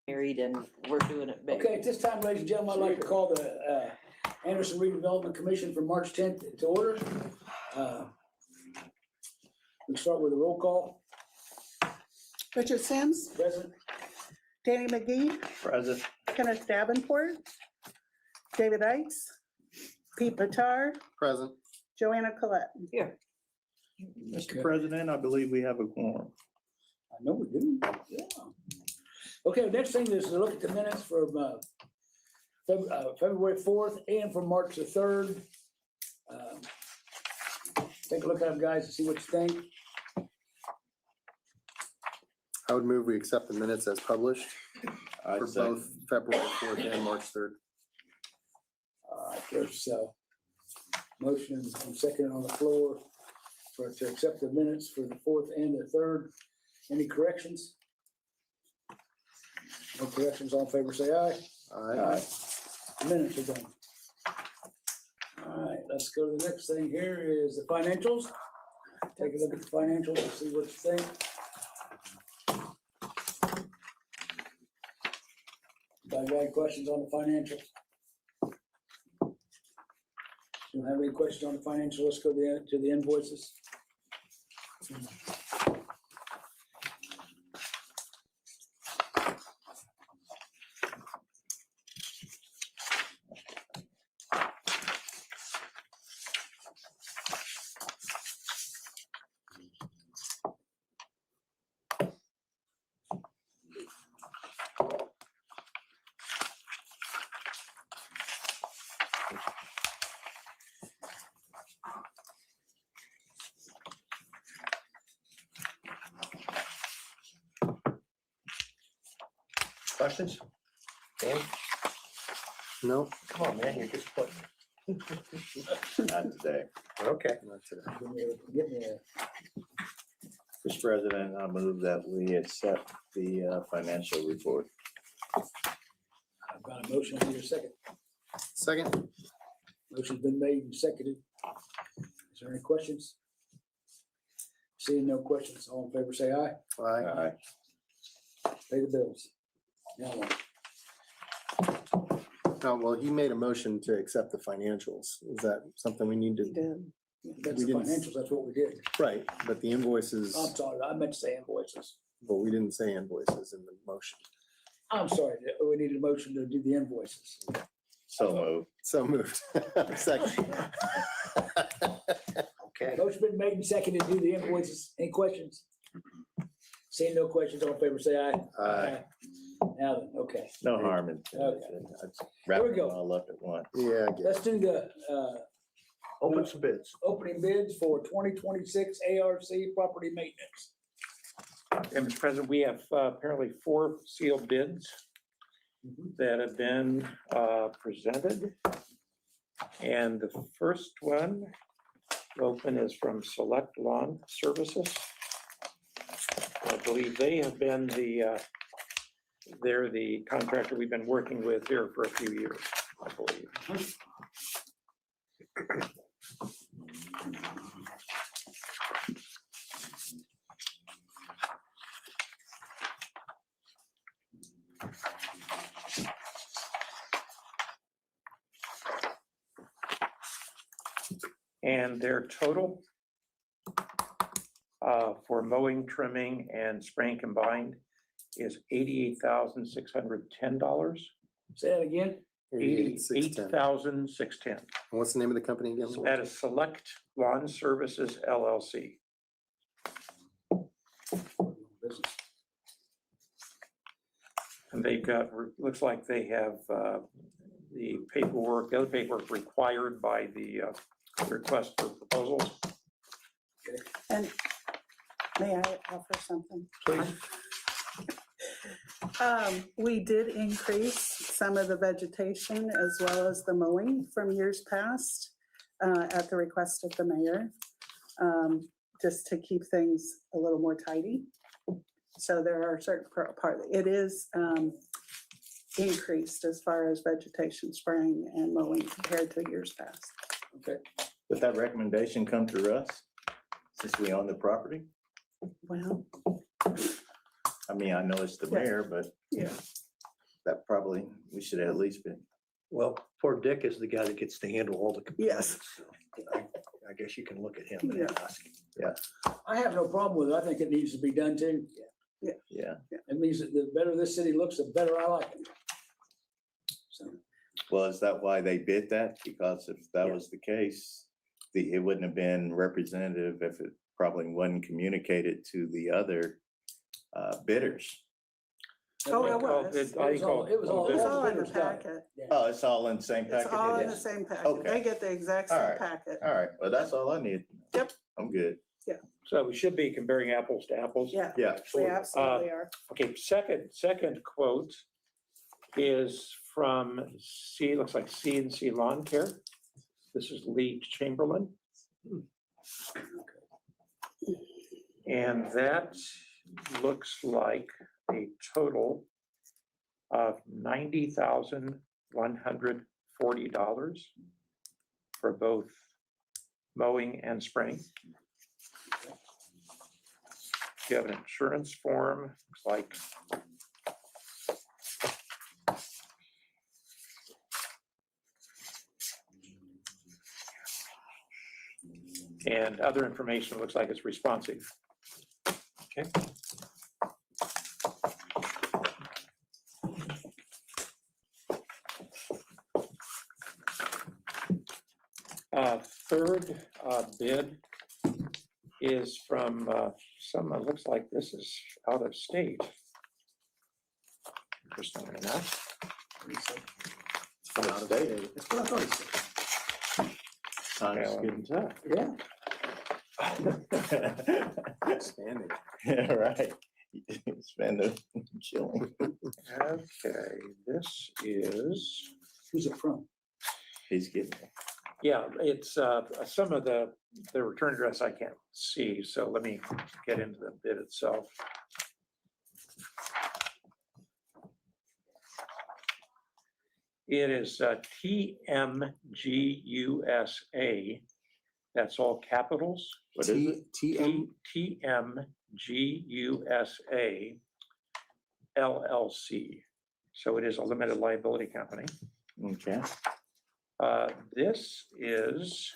married and we're doing it big. Okay, at this time, ladies and gentlemen, I'd like to call the Anderson Redevelopment Commission for March 10th to order. We'll start with a roll call. Richard Symmes, Present. Danny McGhee, Present. Kenneth Davenport, David Eicks, Pete Bitar, Present. Joanna Collette. Mr. President, I believe we have a quorum. I know we do, yeah. Okay, the next thing is to look at the minutes from February 4th and from March the 3rd. Take a look at them, guys, and see what you think. I would move we accept the minutes as published I'd for second. both February 4th and March 3rd. There's motion and second on the floor to accept the minutes for the 4th and the 3rd. Any corrections? No corrections, all in favor, say aye. Aye. Minutes are done. All right, let's go to the next thing here is the financials. Take a look at the financials and see what you think. Anybody got any questions on the financials? Don't have any questions on the financials, let's go to the invoices. Questions? Dan? No, Come on, man, you're just putting. Not today. Okay. not today. Give me a, Mr. President, I move that we accept the financial report. I've got a motion, I need a second. Second? Motion's been made and seconded. Is there any questions? Seeing no questions, all in favor say aye. Aye. Pay the bills. Now, Oh, well, he made a motion to accept the financials. Is that something we need to? that's We the didn't- financials, that's what we did. Right, but the invoices, I'm sorry, I meant to say invoices. well, we didn't say invoices in the motion. I'm sorry, we needed a motion to do the invoices. So moved. So moved. Second. Okay. Motion been made and seconded to do the invoices. Any questions? Seeing no questions, all in favor say aye. Aye. Now then, okay, No harm in. Okay. Wrap Here we it go. all up at once. Yeah, I get it. let's do the Open some bids. opening bids for 2026 ARC property maintenance. And Mr. President, we have apparently 4 sealed bids that have been presented. And the first one open is from Select Lawn Services. I believe they have been they're the contractor we've been working with here for a few years, I believe. And their total for mowing, trimming, and spraying combined is $88,610. Say that again. 88,610. $88,610. And what's the name of the company again? So that is Select Lawn Services LLC. And they've got, looks like they have the paperwork, the other paperwork required by the request for proposals. And may I offer something? Please. We did increase some of the vegetation as well as the mowing from years past at the request of the mayor, just to keep things a little more tidy. So there are certain it is increased as far as vegetation spraying and mowing compared to years past. Okay. Did that recommendation come to us since we own the property? Well, I mean, I know it's the Yeah. mayor, but yeah. that probably, we should at least been. Well, poor Dick is the guy that gets to handle all the Yes. components. So I guess you can look at him and Yeah. ask. I have no problem with it. I think it needs to be done too. Yeah, It means that the better this city looks, the better I like it. So, well, is that why they bid that? Because if that Yeah. was the case, it wouldn't have been representative if it probably wasn't communicated to the other bidders. Oh, it Well, was. it- It was all- it was all- It's all all the in the bidders got it. packet. Oh, it's all in the same It's package? all in the Yes. same packet. Okay. They get the exact All same right. packet. All right, well, that's all I need. Yep. I'm good. So we should be comparing apples to apples. Yeah, Yeah. we absolutely are. Okay, second quote is from looks like C&C Lawn Care. This is Lee Chamberlain. And that looks like a total of $90,140 for both mowing and spraying. You have an insurance form, looks like. And other information looks like it's responsive. Okay. Third bid is from someone, looks like this is out of state. Interesting enough. Out of date. That's what I thought he said. Time's getting tough. Yeah. Outstanding. Yeah, right. Spend a shilling. Okay, this is, Who's it from? He's getting it. yeah, it's some of the return address I can't see, so let me get into the bid itself. It is TMGUSA, that's all capitals. What is it? TMGUSA LLC. So it is a limited liability company. Okay. This is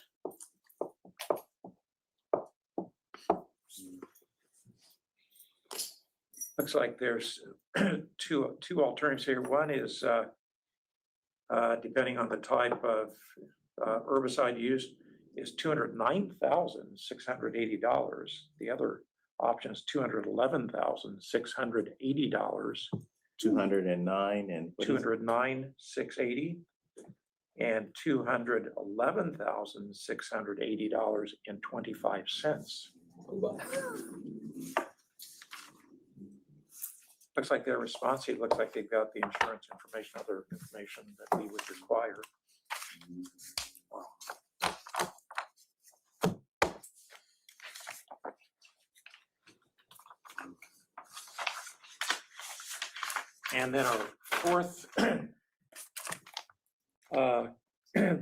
looks like there's two alternatives here. One is depending on the type of herbicide used, is $209,680. The other option is $211,680. 209 and. what is it? 209,680 and $211,680.25. Looks like they're responsive. Looks like they've got the insurance information, other information that we would require. And then our fourth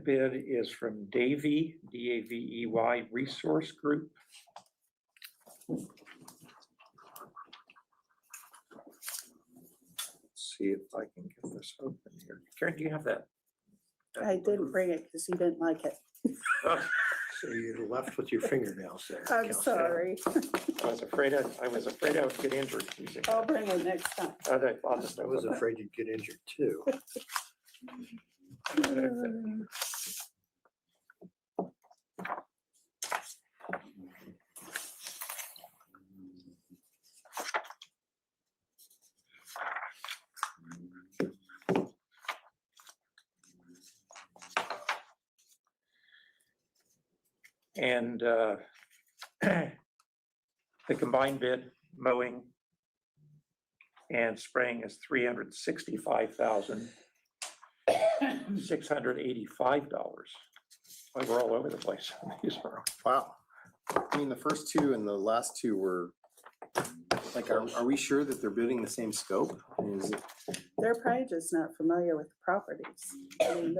bid is from Davey, D-A-V-E-Y Resource Group. Let's see if I can get this open here. Karen, do you have that? I didn't bring it because you didn't like it. So you're left with your fingernails there. I'm Counselor. sorry. I was afraid I would get injured using I'll that. bring it next time. I'll just I was afraid you'd get injured too. And the combined bid, mowing and spraying is $365,685. Boy, we're all over the place. These are- Wow. I mean, the first two and the last two were, like, are we sure that they're bidding the same scope? I mean, is it- They're probably just not familiar with the properties. I mean,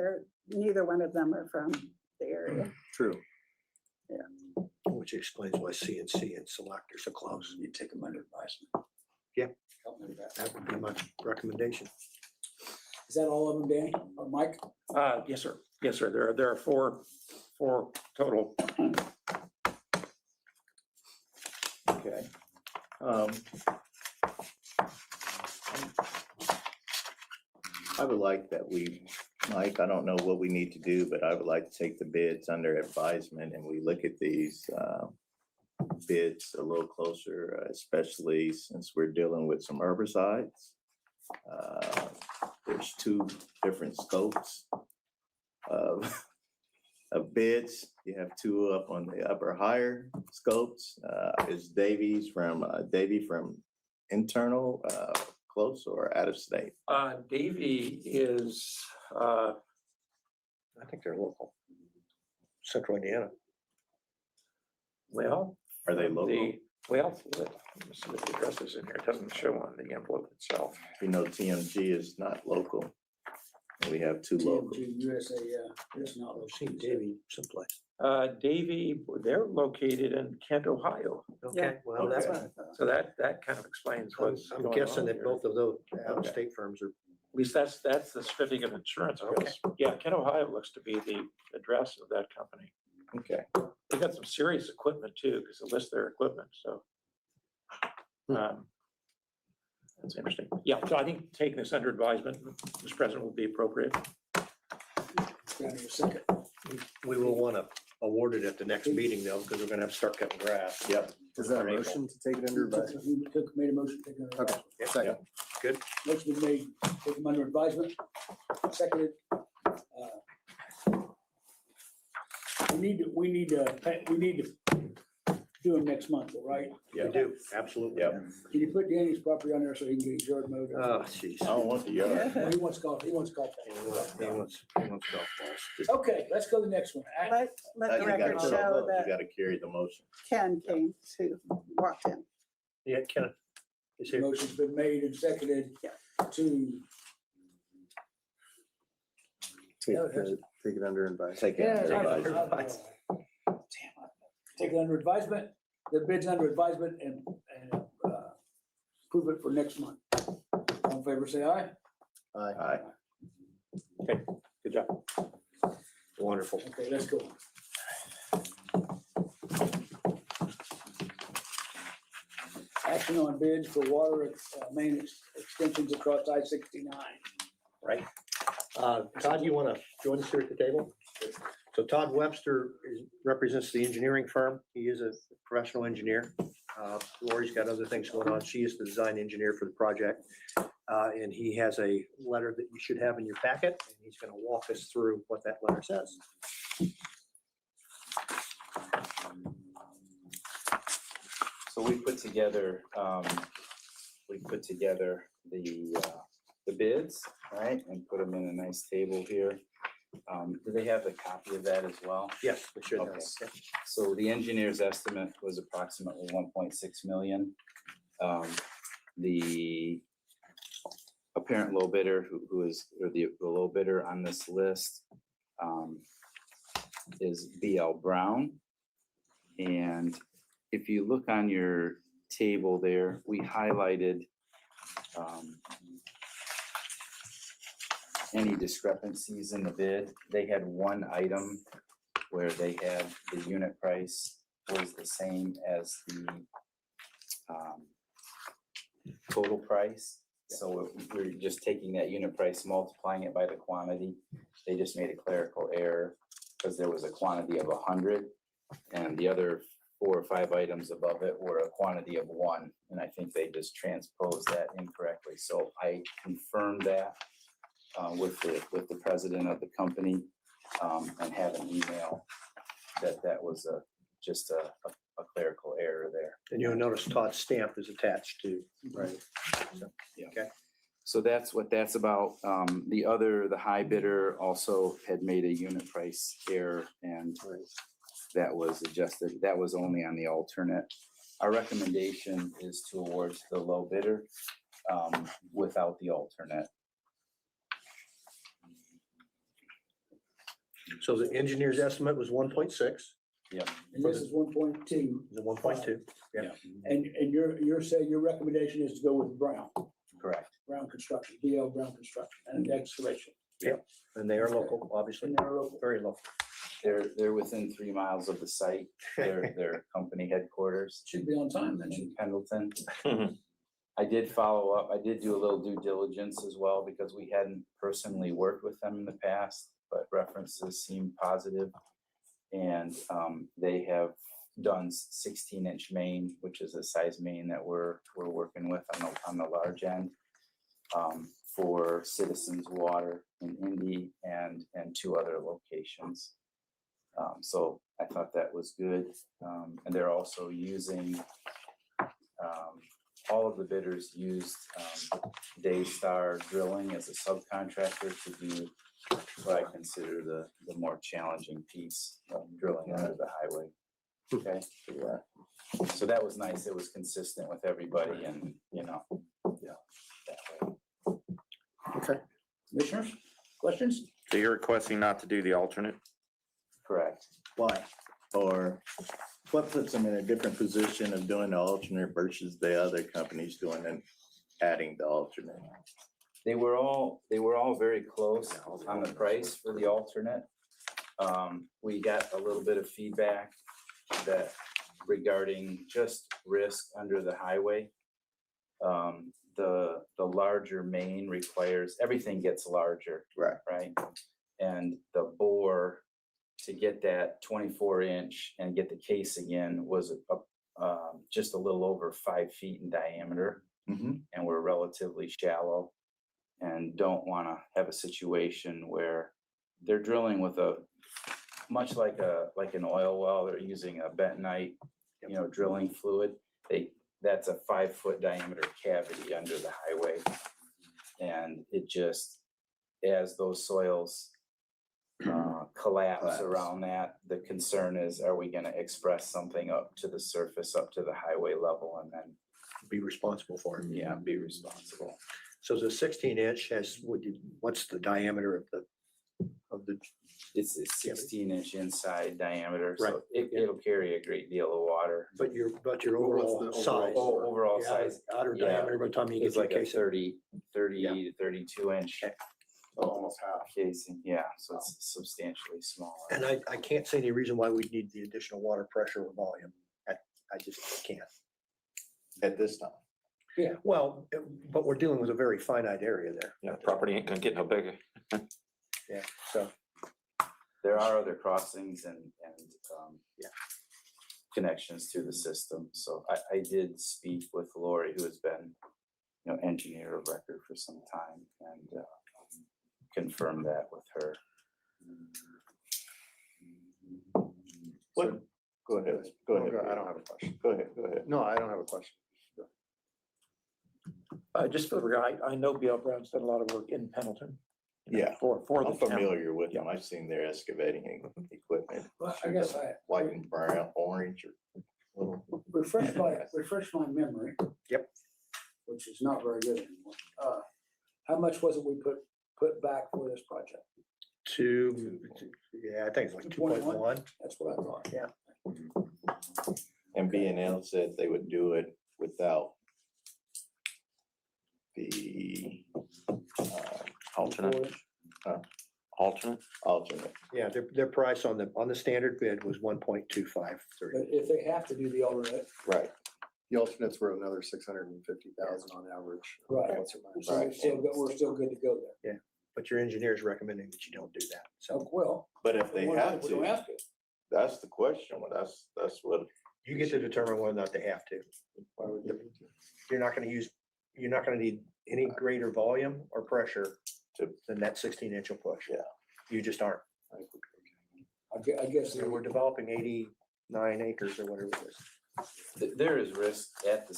neither one of them are from the area. True. Which explains why C&C and Select are so close. You take them under advisement. Yeah. Help me with that. That would be my recommendation. Is that all of them, Danny, or Mike? Yes, sir. Yes, sir. There are four total. Okay. I would like that Mike, I don't know what we need to do, but I would like to take the bids under advisement and we look at these bids a little closer, especially since we're dealing with some herbicides. There's two different scopes of bids. You have two up on the upper higher scopes. Is Davy from internal, close or out of state? Davy is, I think they're local. Central Indiana. well. Are they local? Well, let me see what the address is in here. It doesn't show on the envelope itself. You know, TMG is not local. We have two local. TMG USA, yeah, it's not. I've seen Davy someplace. Davy, they're located in Kent, Ohio. Okay, well, that's, That's what I thought. So that kind of explains what's I'm going guessing on that here. both of those Okay. out-of-state firms are, At least that's the certificate of insurance. Okay. goes. Yeah, Kent, Ohio looks to be the address of that company. Okay. They got some serious equipment too, because they list their equipment, so. That's interesting. Yeah, so I think taking this under advisement, Mr. President, would be appropriate. Down here a second. we will want to award it at the next meeting though, because we're gonna have to start cutting grass. Yep. Is that a Or April. motion to take it under advisement? Made a motion, to take it under Okay. advisement. Second. Motion been made, take them under advisement, seconded. We need to do them next month, right? We do, absolutely. Yep. Can you put Danny's property on there so he can get his yard mowed? Oh, jeez. I don't want the yard. No, He wants golf He wants golf balls. Okay, let's go to the next one. Let the You gotta record put a show vote. You that gotta carry the motion. Ken came to, walked in. Yeah, Kenneth. Is here. Motion's been made and seconded to. Take it under advisement. Take it under Yeah, advisement. Take it under advisement, the bid's under advisement and approve it for next month. All in favor, say aye. Aye. Okay, good job. Wonderful. Okay, let's go. Action on bids for water main extensions across I-69. Right. Todd, you want to join us here at the table? So Todd Webster represents the engineering firm. He is a professional engineer. Lori's got other things going on. She is the design engineer for the project. And he has a letter that you should have in your packet, and he's going to walk us through what that letter says. So we put together the bids, right, and put them in a nice table here. Do they have a copy of that as well? Yes, we should have. Okay. So the engineer's estimate was approximately 1.6 million. The apparent low bidder who is, or the low bidder on this list is BL Brown. And if you look on your table there, we highlighted any discrepancies in the bid. They had one item where they had the unit price was the same as the total price. So we're just taking that unit price, multiplying it by the quantity. They just made a clerical error because there was a quantity of 100 and the other 4 or 5 items above it were a quantity of 1. And I think they just transposed that incorrectly. So I confirmed that with the president of the company and have an email that was just a clerical error there. And you'll notice Todd's stamp is attached to. Right. Yeah. Okay. So that's what that's about. The high bidder also had made a unit price error and that was adjusted. That was only on the alternate. Our recommendation is to award to the low bidder without the alternate. So the engineer's estimate was 1.6. Yep. And this is 1.2. Is it 1.2? And your recommendation is to go with Brown. Correct. Brown Construction, BL Brown Construction, and excavation. And they are local, obviously, And they're local. very local. They're within 3 miles of the site, their company headquarters Should be on time then. in Pendleton. I did follow up, I did do a little due diligence as well, because we hadn't personally worked with them in the past, but references seemed positive. And they have done 16-inch main, which is a size main that we're working with on the large end, for Citizens Water in Indy and 2 other locations. So I thought that was good. And they're also using, all of the bidders used Daystar Drilling as a subcontractor to do what I consider the more challenging piece of drilling under the highway. Okay, so that was nice. It was consistent with everybody and, that way. Okay. Commissioners, questions? So you're requesting not to do the alternate? Correct. Why? Or what puts them in a different position of doing the alternate versus the other companies doing and adding the alternate? They were all very close on the price for the alternate. We got a little bit of feedback that regarding just risk under the highway. The larger main requires, everything gets larger. Right? And the bore to get that 24-inch and get the casing in was just a little over 5 feet in diameter. And we're relatively shallow and don't want to have a situation where they're drilling with much like an oil well. They're using a bentonite, drilling fluid. That's a 5-foot diameter cavity under the highway. And it just, as those soils collapse around that, the concern is, are we going to express something up to the surface, up to the highway level, and then, Be responsible for it. be responsible. So the 16-inch what's the diameter of the? It's a 16-inch inside diameter, Right. so it'll carry a great deal of water. But your overall What's the size. Overall the size, Outer yeah, diameter by the time you get it's to like the a casing. 30 to 32 inch Almost half. casing, so it's substantially smaller. And I can't see any reason why we'd need the additional water pressure or volume. I just can't. At this time. Well, but we're dealing with a very finite area there. Yeah, property ain't gonna get no bigger. Yeah, so, There are other crossings and connections to the system. So I did speak with Lori, who has been, engineer of record for some time, and confirmed that with her. What? Go ahead. I don't have a question. Go ahead. No, I don't have a question. Just for the record, I know BL Brown's done a lot of work in Pendleton. Yeah, For the I'm town. familiar with them. I've seen their excavating equipment. Well, I guess White and brown, orange or little. refresh my memory. Yep. Which is not very good anymore. How much was it we put back for this project? I think it's like 2.1. That's what I thought. Yeah. And B&L said they would do it without the Alternate. Alternate? alternate. Yeah, their price on the standard bid was 1.25. But if they have to do the alternate, Right. The alternates were another 650,000 on average. Right. Plus or minus. so we're still good to go there. But your engineer is recommending that you don't do that. So So, well. But if they have We don't to, have to. that's the question. Well, that's what, you get to determine whether or not they have to. You're not gonna need any greater volume or pressure than that 16-inch will push. Yeah. You just aren't. I guess. And we're developing 89 acres or whatever it is. There is risk at the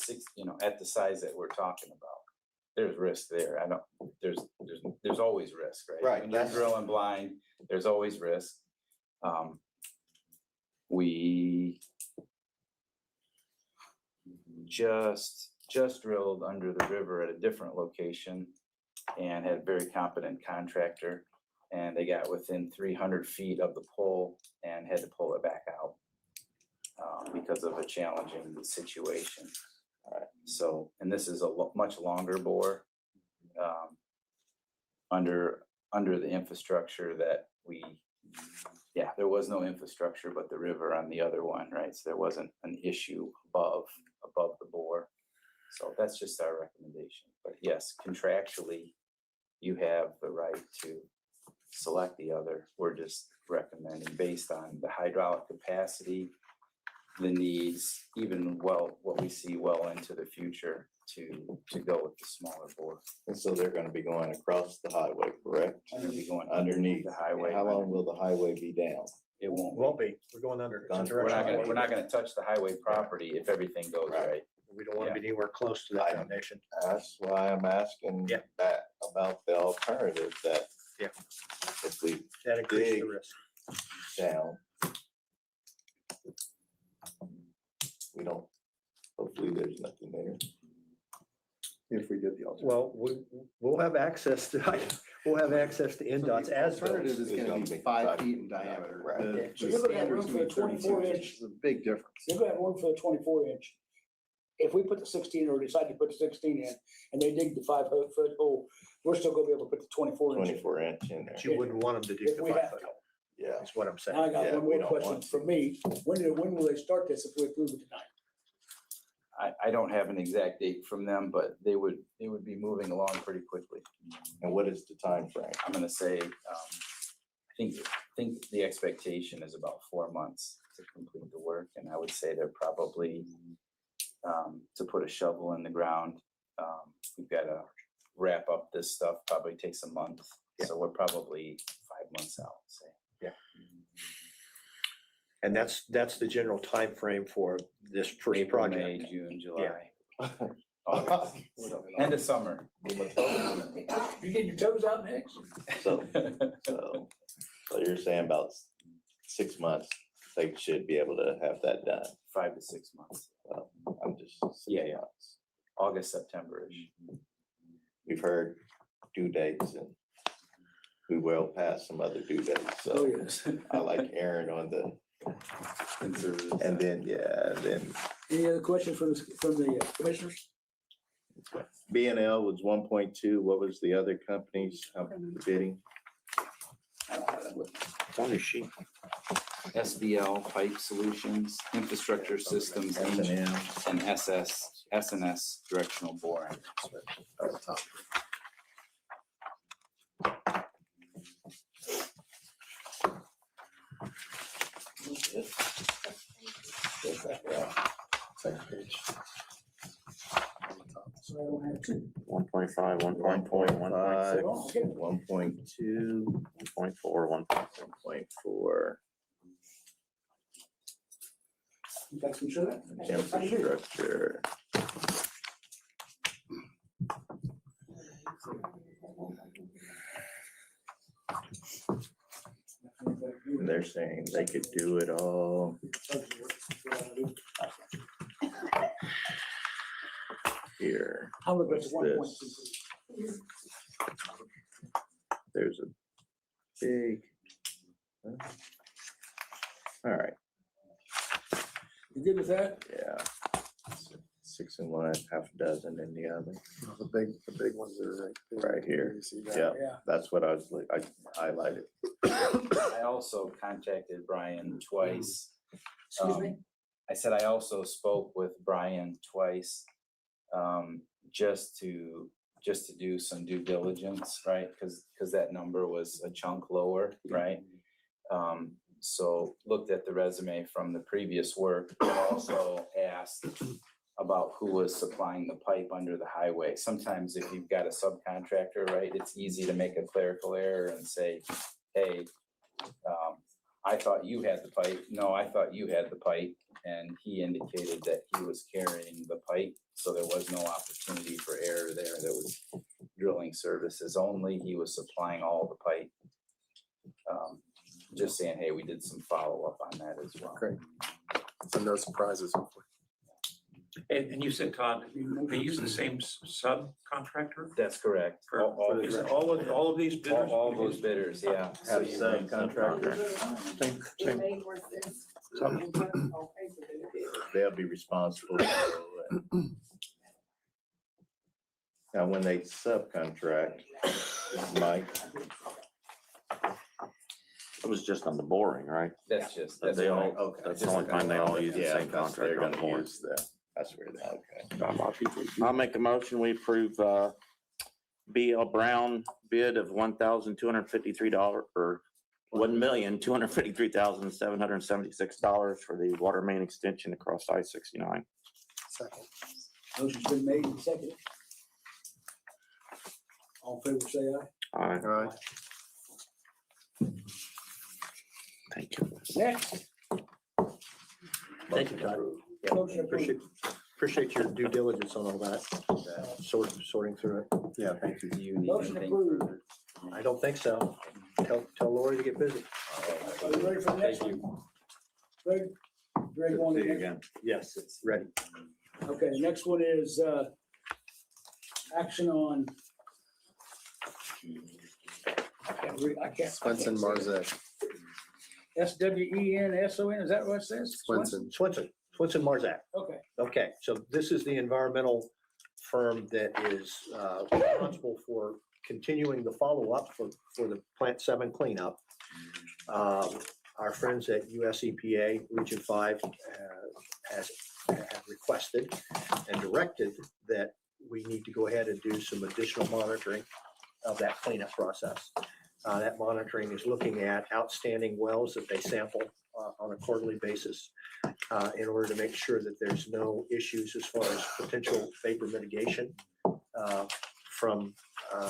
size that we're talking about. There's risk there. There's always risk, right? Right, When you're that's- drilling blind, there's always risk. We just drilled under the river at a different location and had a very competent contractor, and they got within 300 feet of the pole and had to pull it back out because of a challenging situation. So, and this is a much longer bore, under the infrastructure that there was no infrastructure but the river on the other one, right? So there wasn't an issue above the bore. So that's just our recommendation. But yes, contractually, you have the right to select the other. We're just recommending based on the hydraulic capacity, the needs, even what we see well into the future to go with the smaller bore. And so they're gonna be going across the highway, correct? They're gonna be going Underneath the highway. How long will the highway be down? It won't. Won't be, we're going under. It's a We're We're not directional gonna, we're highway. not gonna touch the highway property if everything goes Right. right. We don't want to be anywhere close to that foundation. That's why I'm asking Yeah. that about the alternative that. Yeah. If we That increases Big. the risk. down. We don't, hopefully there's nothing there. If we did the alternative. Well, we'll have access to, we'll have access to NDOT's as built. Alternative is gonna be 5 feet in diameter. Right. The So you're gonna have room standard's for gonna a be 24 32 inch. It's a big difference. You're gonna have room for the 24-inch. If we put the 16 or decide to put the 16 in and they dig the 5-foot hole, we're still gonna be able to put the 24-inch. 24-inch in there. But you wouldn't want them to dig If the we 5 have foot to. hole. Yeah. That's what I'm saying. Now I got Yeah, one we more don't question want for me. When will they start this if we approve it tonight? I don't have an exact date from them, but they would be moving along pretty quickly. And what is the time frame? I'm gonna say, I think the expectation is about 4 months to complete the work, and I would say they're probably to put a shovel in the ground. We've got to wrap up this stuff, probably takes a month, so we're probably 5 months out, say. And that's the general time frame for this first April, project. May, June, July. August. End of summer. You getting your toes out next? So you're saying about 6 months, they should be able to have that done. 5 to 6 months. Well, I'm just. Yeah, yeah. August, September-ish. We've heard due dates and we will pass some other due dates, Oh, so yes. I like Aaron on the, Conservative. and then, Any other questions from the commissioners? B and L was 1.2. What was the other companies bidding? It's on your sheet. SBL Pipe Solutions, Infrastructure Systems, Inc., S&M. and SNS Directional Boring. Second page. So I don't have two. 1.5, 1.4, 1.6, 1.2, 1.4, 1.4, You guys can show that? infrastructure. And they're saying they could do it all. Here, How much is What's 1.2? there's a big. All right, You good with that? yeah. 6 in one, half a dozen in the other, The big ones are right here. You see that? Yeah, Yeah. that's what I was, I highlighted. I also contacted Brian twice. Excuse me? I said I also spoke with Brian twice, just to do some due diligence, right? Because that number was a chunk lower, right? So looked at the resume from the previous work, but also asked about who was supplying the pipe under the highway. Sometimes if you've got a subcontractor, right, it's easy to make a clerical error and say, hey, I thought you had the pipe. No, I thought you had the pipe. And he indicated that he was carrying the pipe, so there was no opportunity for error there. There was drilling services only. He was supplying all the pipe. Just saying, hey, we did some follow-up on that as well. Great. So no surprises, hopefully. And you said, Todd, they use the same subcontractor? That's correct. For- All Is it all of these bidders? all those bidders, yeah. So Have you- subcontractor, they'll be responsible. Now, when they subcontract, Mike, It was just on the boring, right? That's just, But that's they all, all. okay. that's the only time they all use the Yeah, same that's- they're contract on gonna board. use that's where they, okay. Not a lot of people do. I'll make a motion, we approve, B.L. Brown bid of $1,253 or $1,253,776 for the water main extension across I-69. Second. Motion's been made and seconded. All in favor, say aye. Aye. All right. Thank you. Next. Thank you, Todd. Yeah, Motion approved. appreciate your due diligence on all that, sorting through it. Yeah, thank you. Do you need Motion anything approved. further? I don't think so. Tell Lori to get busy. Are you ready for the next Thank one? Greg? Greg, Good on to the see you next- again. Yes, it's ready. Okay, the next one is, action on. I can't. Swenson, Marzec, Swenson, is that what it says? Swenson. Swenson Marzec. Okay, Okay, so this is the environmental firm that is responsible for continuing the follow-up for the Plant 7 cleanup. Our friends at US EPA Region 5 have requested and directed that we need to go ahead and do some additional monitoring of that cleanup process. That monitoring is looking at outstanding wells that they sample on a quarterly basis in order to make sure that there's no issues as far as potential vapor mitigation from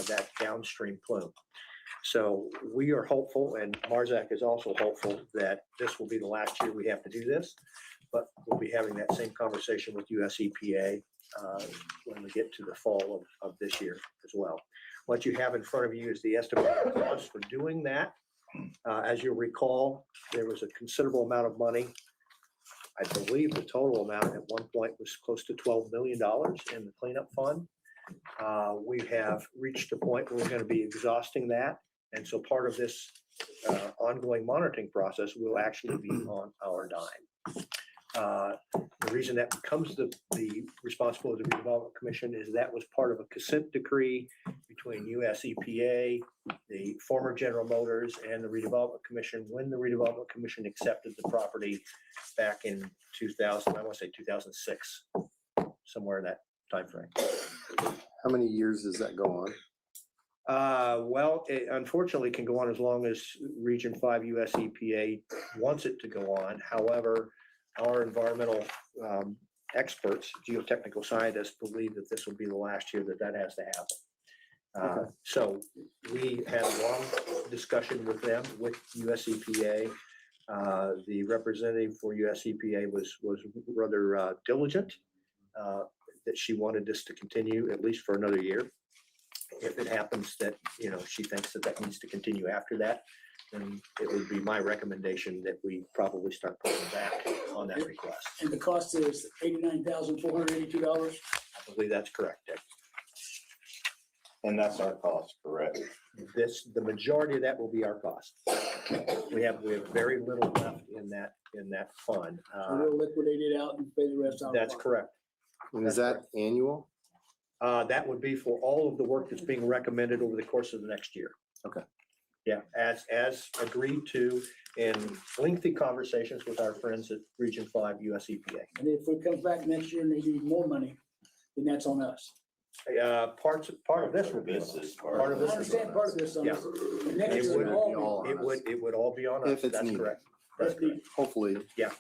that downstream plume. So we are hopeful, and Marzec is also hopeful, that this will be the last year we have to do this, but we'll be having that same conversation with US EPA when we get to the fall of this year as well. What you have in front of you is the estimated cost for doing that. As you'll recall, there was a considerable amount of money. I believe the total amount at one point was close to $12 million in the cleanup fund. We have reached a point where we're going to be exhausting that. And so part of this ongoing monitoring process will actually be on our dime. The reason that becomes the responsibility of the Redevelopment Commission is that was part of a consent decree between US EPA, the former General Motors, and the Redevelopment Commission when the Redevelopment Commission accepted the property back in 2000, I want to say 2006, somewhere in that timeframe. How many years does that go on? Well, it unfortunately can go on as long as Region 5 US EPA wants it to go on. However, our environmental experts, geotechnical scientists, believe that this will be the last year that has to happen. So we had a long discussion with them, with US EPA. The representative for US EPA was rather diligent, that she wanted this to continue at least for another year. If it happens that, she thinks that needs to continue after that, then it would be my recommendation that we probably start pulling back on that request. and the cost is $89,482. I believe that's correct, Dick. And that's our cost, correct? The majority of that will be our cost. We have very little left in that fund. So we'll liquidate it out and pay the rest out. of That's pocket. correct. And is that annual? That would be for all of the work that's being recommended over the course of the next year. Okay. Yeah, as agreed to in lengthy conversations with our friends at Region 5 US EPA. And if it comes back next year and they need more money, then that's on us. Part of this will be on This us. is Part of I this is understand on part us. of this on Yeah. us. The next It is would all be on all us. It would all be on us. If it's That's needed. correct. That's That's correct. Hopefully. Yeah.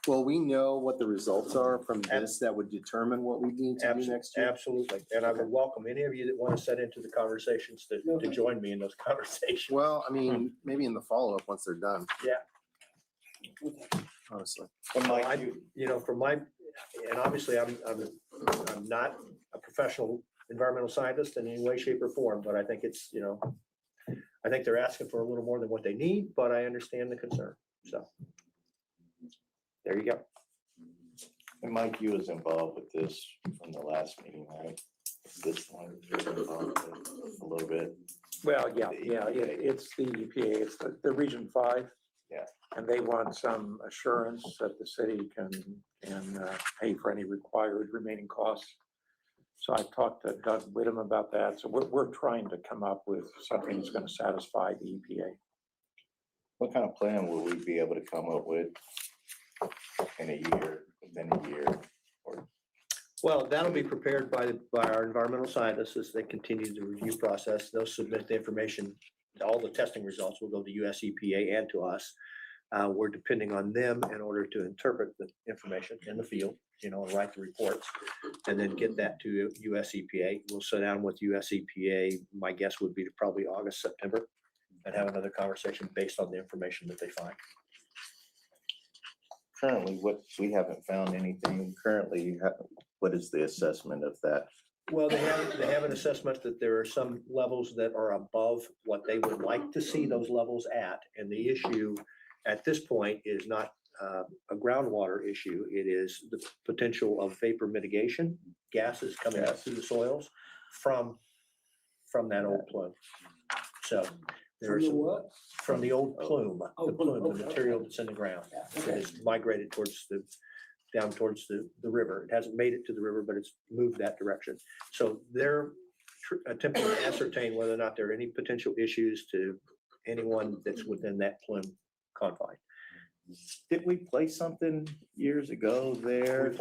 Will we know what the results are from this that would determine what we need to do next year? Absolutely. And I would welcome any of you that want to set into the conversations to join me in those conversations. Well, I mean, maybe in the follow-up, once they're done. Yeah. Honestly. And Mike, I, from my, and obviously I'm not a professional environmental scientist in any way, shape or form, but I think it's, I think they're asking for a little more than what they need, but I understand the concern. So there you go. and Mike, you was involved with this from the last meeting, right? This one, you were involved with a little bit. Well, yeah, it's the EPA, it's the Region 5. Yeah. And they want some assurance that the city can pay for any required remaining costs. So I talked to Doug Whittem about that. So we're trying to come up with something that's going to satisfy the EPA. What kind of plan will we be able to come up with in a year, within a year? Or Well, that'll be prepared by our environmental scientists as they continue the review process. They'll submit the information. All the testing results will go to US EPA and to us. We're depending on them in order to interpret the information in the field, and write the reports, and then get that to US EPA. We'll sit down with US EPA. My guess would be to probably August, September, and have another conversation based on the information that they find. currently, we haven't found anything currently. What is the assessment of that? Well, they have an assessment that there are some levels that are above what they would like to see those levels at. And the issue at this point is not a groundwater issue. It is the potential of vapor mitigation, gases coming out through the soils from that old plume. So there's what? from the old plume, Oh, the plume, okay, the material that's in the ground. Yeah, It okay. has migrated down towards the river. It hasn't made it to the river, but it's moved that direction. So they're attempting to ascertain whether or not there are any potential issues to anyone that's within that plume confine. Did we place something years ago there?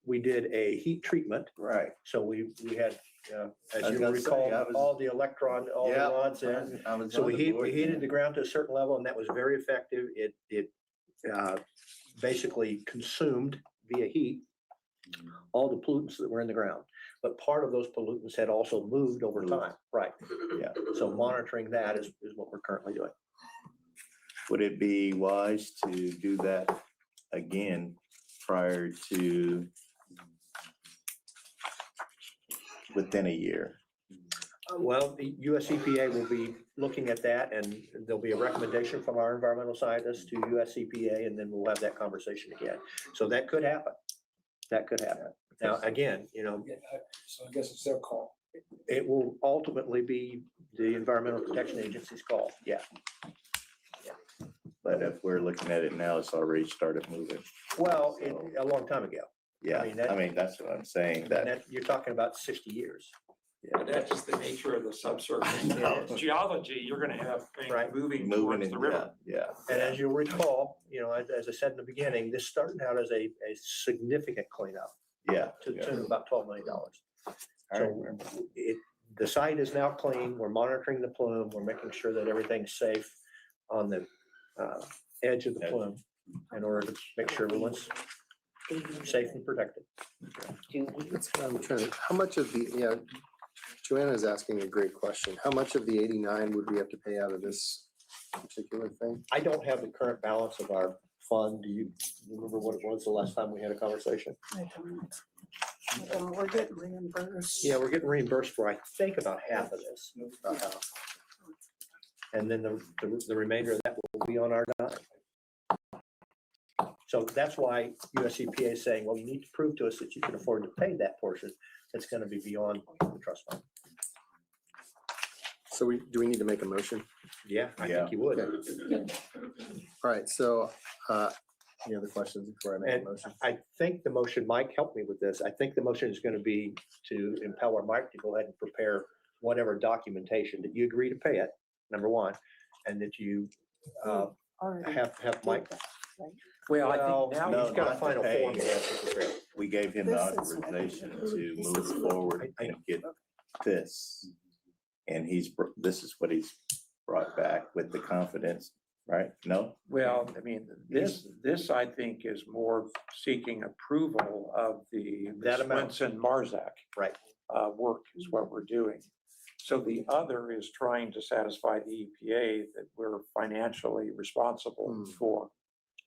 We did a heat treatment. Right. So we had, I as was you gonna recall, say, I was- all the Yeah, rods in. I was So on we the board heated then. the ground to a certain level, and that was very effective. It basically consumed via heat all the pollutants that were in the ground. But part of those pollutants had also moved over time. Right. Yeah. So monitoring that is what we're currently doing. Would it be wise to do that again prior to within a year? Well, the US EPA will be looking at that, and there'll be a recommendation from our environmental scientists to US EPA, and then we'll have that conversation again. So that could happen. That could happen. Now, again, So I guess it's their call. it will ultimately be the Environmental Protection Agency's call. Yeah. But if we're looking at it now, it's already started moving. Well, a long time ago. Yeah, I mean, that- I mean, that's what I'm saying, And that, that, you're talking about 60 years. But that's just the nature of the subsurface. know. Geology, you're gonna have things Right. moving moving towards in, the river. yeah. And as you'll recall, as I said in the beginning, this started out as a significant cleanup Yeah. to the tune of about $12 million. I So remember. the site is now clean. We're monitoring the plume. We're making sure that everything's safe on the edge of the plume in order to make sure everyone's safe and protected. That's what I'm trying to, how much of the, Joanna's asking a great question. How much of the 89 would we have to pay out of this particular thing? I don't have the current balance of our fund. Do you remember what it was the last time we had a conversation? I don't. We're getting reimbursed. Yeah, we're getting reimbursed for, I think, about half of this. About half. And then the remainder of that will be on our dime. So that's why US EPA is saying, well, you need to prove to us that you can afford to pay that portion. That's going to be beyond the trust fund. So do we need to make a motion? Yeah, I Yeah. think you would. Okay. All right, so, any other questions before I make a And motion? I think the motion, Mike helped me with this. I think the motion is going to be to empower Mike to go ahead and prepare whatever documentation that you agree to pay it, number one, and that you Already have Mike. Well, I Well, think now no, he's got a not final to pay. form. he has to prepare. We gave him the This is what authorization he- to this move is what- forward I- and get this. And this is what he's brought back with the confidence, right? No? Well, I mean, this I think is more seeking approval of the That amount. Swenson Marzec. Right. Work is what we're doing. So the other is trying to satisfy the EPA that we're financially responsible Hmm. for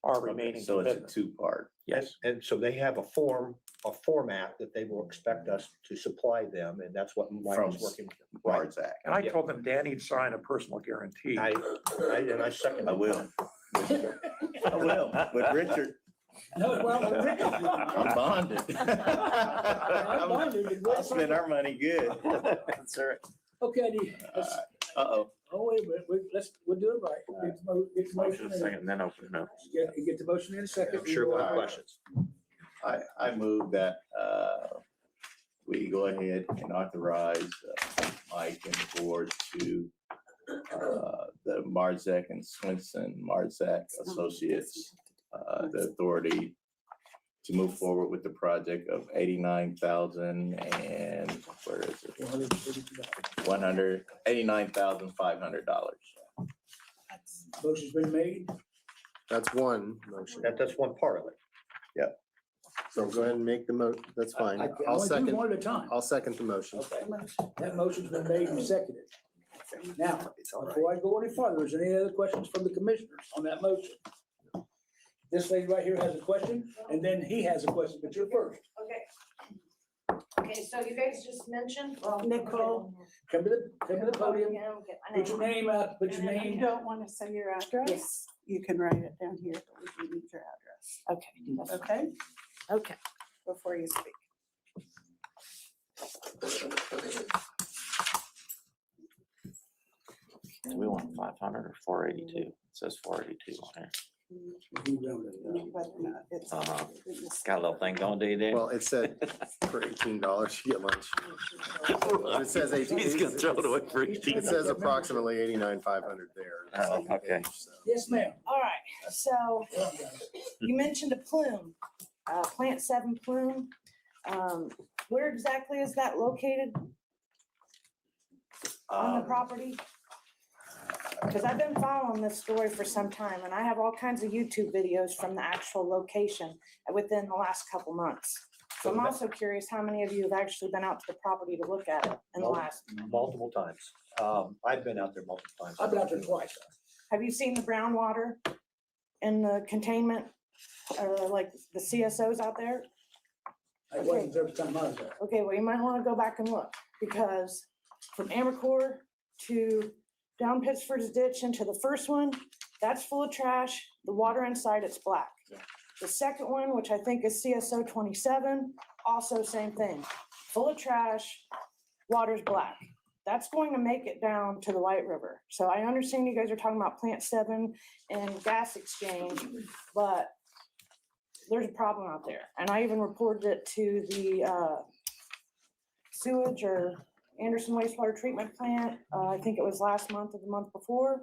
our remaining So it's a commitment. two-part. Yes, And so they have a format that they will expect us to supply them, and that's what Mike From is working with. Marzec. and I Yeah. told them Danny'd sign a personal guarantee. I second. I will. I will, with Richard. No, well, I'm bonded. I'll spend our money good. That's all right. Okay, let's, Uh-oh. wait a minute, we'll do it right. Get the motion in. Second, then open it up. Get the motion in a second. I'm sure we'll have questions. I move that we go ahead and authorize Mike and the board to the Marzec and Swenson Marzec Associates, the authority to move forward with the project of $89,000 and where is it? $189,500. Motion's been made. That's one motion. That's one part of it. So go ahead and make the that's fine. I can I'll only do second, one at a time. I'll second the motion. Okay, that motion's been made and seconded. Now, before I go any further, is there any other questions from the commissioners on that motion? This lady right here has a question, and then he has a question, but you're first. Okay. Okay, so you guys just mentioned, well, Nicole. Come to the podium, Yeah, okay, my put your name. name out, put your You name. don't want to say your address? You can write it down here, but we do need your address. Okay, that's fine. Okay, Okay. before you speak. Do we want 500 or 482? It says 482 on here. Whether or not it's- Got a little thing going, do you, Dave? Well, it said for $18 you get lunch. It says 18. He's gonna throw it away for It 18. says approximately 89,500 there. Oh, okay. So, Yes, ma'am. All right, so you mentioned a plume, plant 7 plume. Where exactly is that located on the property? Because I've been following this story for some time and I have all kinds of YouTube videos from the actual location within the last couple months. So I'm also curious how many of you have actually been out to the property to look at it in the last, Multiple times. I've been out there multiple times. I've been out there twice. have you seen the brown water in the containment? Like the CSOs out there? It wasn't the first time I was there. Okay, well, you might want to go back and look, because from Amercorp to down Pittsford's ditch into the first one, that's full of trash. The water inside, it's black. The second one, which I think is CSO 27, also same thing. Full of trash, water's black. That's going to make it down to the White River. So I understand you guys are talking about Plant 7 and gas exchange, but there's a problem out there. And I even reported it to the sewage or Anderson wastewater treatment plant. I think it was last month or the month before.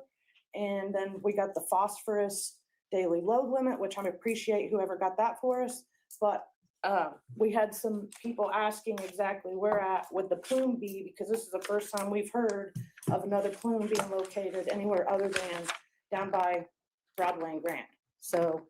And then we got the phosphorus daily load limit, which I appreciate whoever got that for us. But we had some people asking exactly where at would the plume be, because this is the first time we've heard of another plume being located anywhere other than down by Broadway and Grant. So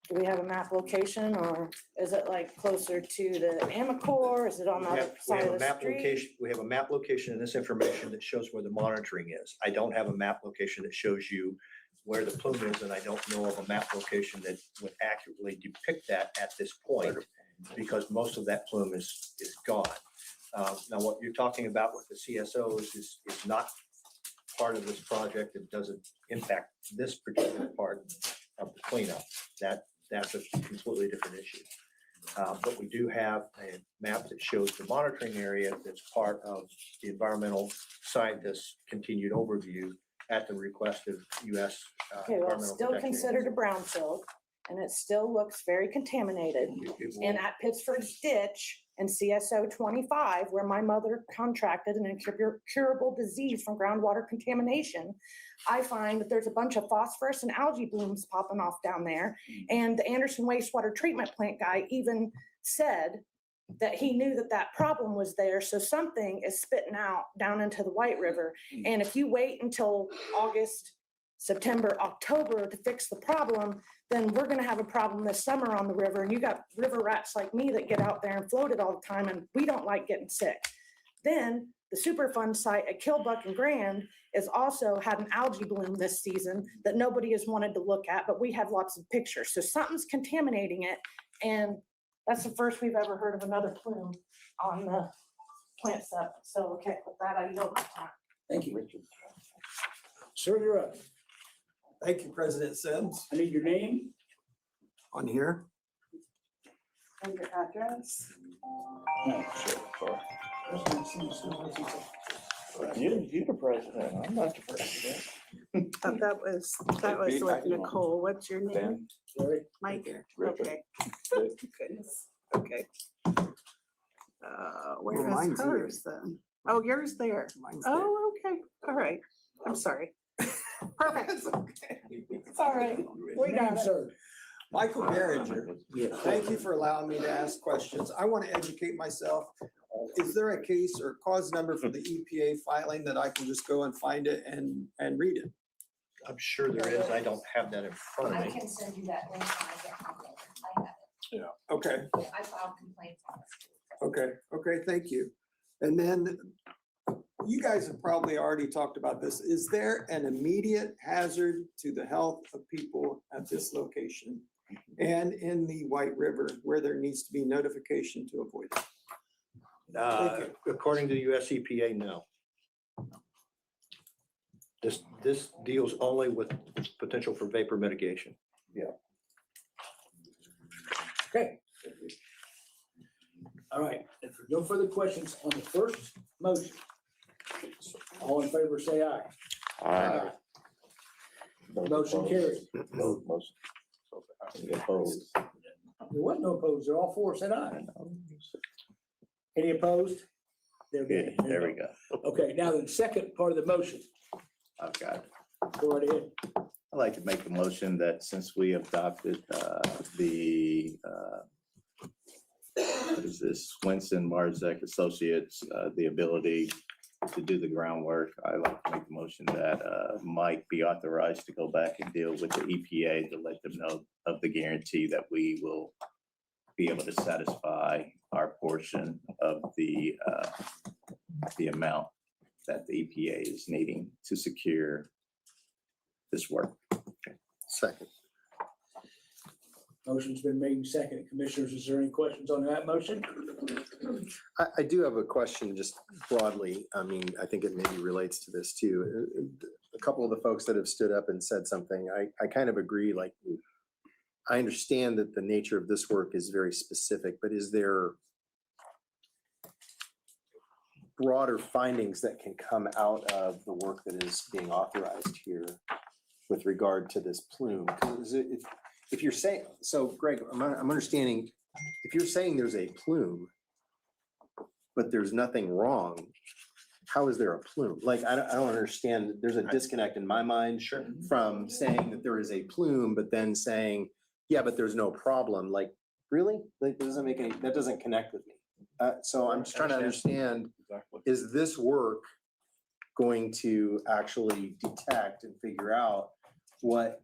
do we have a map location, or is it like closer to the Amercorp? Is it on the We other have side a of the map street? location, we have a map location in this information that shows where the monitoring is. I don't have a map location that shows you where the plume is, and I don't know of a map location that would accurately depict that at this point, because most of that plume is gone. Now, what you're talking about with the CSOs is not part of this project. It doesn't impact this particular part of the cleanup. That's a completely different issue. But we do have a map that shows the monitoring area that's part of the environmental scientist's continued overview at the request of US. Okay, well, it's Environmental still Protection considered a brownfield, and it still looks very contaminated. Agency. It will- And at Pittsford's ditch and CSO 25, where my mother contracted an incurable disease from groundwater contamination, I find that there's a bunch of phosphorus and algae blooms popping off down there. And the Anderson wastewater treatment plant guy even said that he knew that that problem was there. So something is spitting out down into the White River. And if you wait until August, September, October to fix the problem, then we're gonna have a problem this summer on the river. And you got river rats like me that get out there and float it all the time, and we don't like getting sick. Then the Superfund site at Killbuck and Grand is also had an algae bloom this season that nobody has wanted to look at, but we have lots of pictures. So something's contaminating it. And that's the first we've ever heard of another plume on the plant stuff. So, okay, with that, I yield my time. Thank you. Sir, you're up. Thank you, President Symmes. I need your name. On here, And your address? No, sure. You're the president. I'm not the president. That was with Nicole. What's your name? Sorry. Mike? Richard. Okay. Goodness. Okay. Where is mine's here. hers then? Oh, yours there. Mine's there. Oh, okay. All right. I'm sorry. Perfect. That's okay. It's all right. We got Name, it. sir. Michael Garinger, thank you for allowing me to ask questions. I want to educate myself. Is there a case or cause number for the EPA filing that I can just go and find it and read it? I'm sure there is. I don't have that in front of I me. can send you that link when I get home. I have it. Okay, I filed complaints on this too. okay, thank you. And then you guys have probably already talked about this. Is there an immediate hazard to the health of people at this location and in the White River where there needs to be notification to avoid it? According to the US EPA, no. This deals only with potential for vapor mitigation. Okay. All right, if there's no further questions on the first motion, all in favor, say aye. Aye. Motion carried. No motion. Opposed. There was no opposed, they're all four said aye. Any opposed? Good, there we go. Okay, now the second part of the motion, I've got it. go right ahead. I'd like to make a motion that since we adopted what is this, Swenson, Marzec Associates, the ability to do the groundwork, I'd like to make the motion that Mike be authorized to go back and deal with the EPA to let them know of the guarantee that we will be able to satisfy our portion of the amount that the EPA is needing to secure this work. Second. Motion's been made and seconded. Commissioners, is there any questions on that motion? I do have a question just broadly. I mean, I think it maybe relates to this too. A couple of the folks that have stood up and said something, I kind of agree, like, I understand that the nature of this work is very specific, but is there broader findings that can come out of the work that is being authorized here with regard to this plume? Because if you're saying, so Greg, I'm understanding, if you're saying there's a plume, but there's nothing wrong, how is there a plume? Like, I don't understand. There's a disconnect in my mind from saying that there is a plume, but then saying, yeah, but there's no problem. Like, really? Like, that doesn't connect with me. So I'm just trying to understand, is this work going to actually detect and figure out what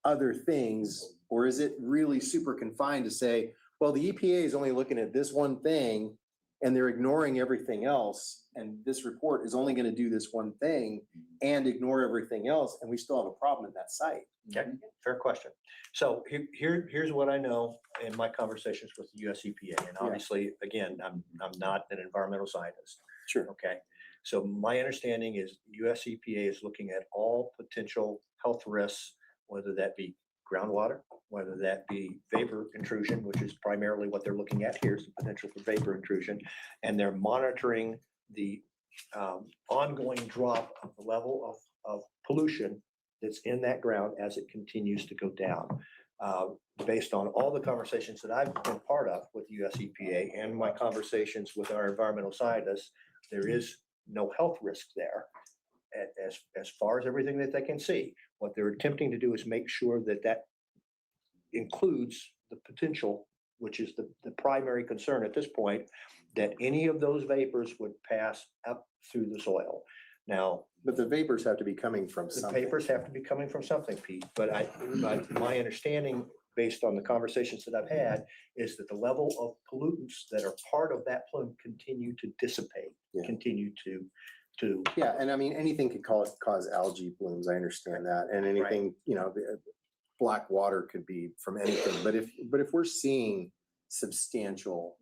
other things, or is it really super confined to say, well, the EPA is only looking at this one thing and they're ignoring everything else, and this report is only going to do this one thing and ignore everything else, and we still have a problem at that site? Okay, fair question. So here's what I know in my conversations with the US EPA, and obviously, again, I'm not an environmental scientist. Sure. Okay, so my understanding is US EPA is looking at all potential health risks, whether that be groundwater, whether that be vapor intrusion, which is primarily what they're looking at here, is the potential for vapor intrusion, and they're monitoring the ongoing drop of the level of pollution that's in that ground as it continues to go down. Based on all the conversations that I've been part of with US EPA and my conversations with our environmental scientists, there is no health risk there as far as everything that they can see. What they're attempting to do is make sure that that includes the potential, which is the primary concern at this point, that any of those vapors would pass up through the soil. Now, But the vapors have to be coming from the something. vapors have to be coming from something, Pete, but my understanding, based on the conversations that I've had, is that the level of pollutants that are part of that plume continue to dissipate, Yeah. continue to. Yeah, and I mean, anything could cause algae blooms, I understand that, and anything, black water could be from anything, but if we're seeing substantial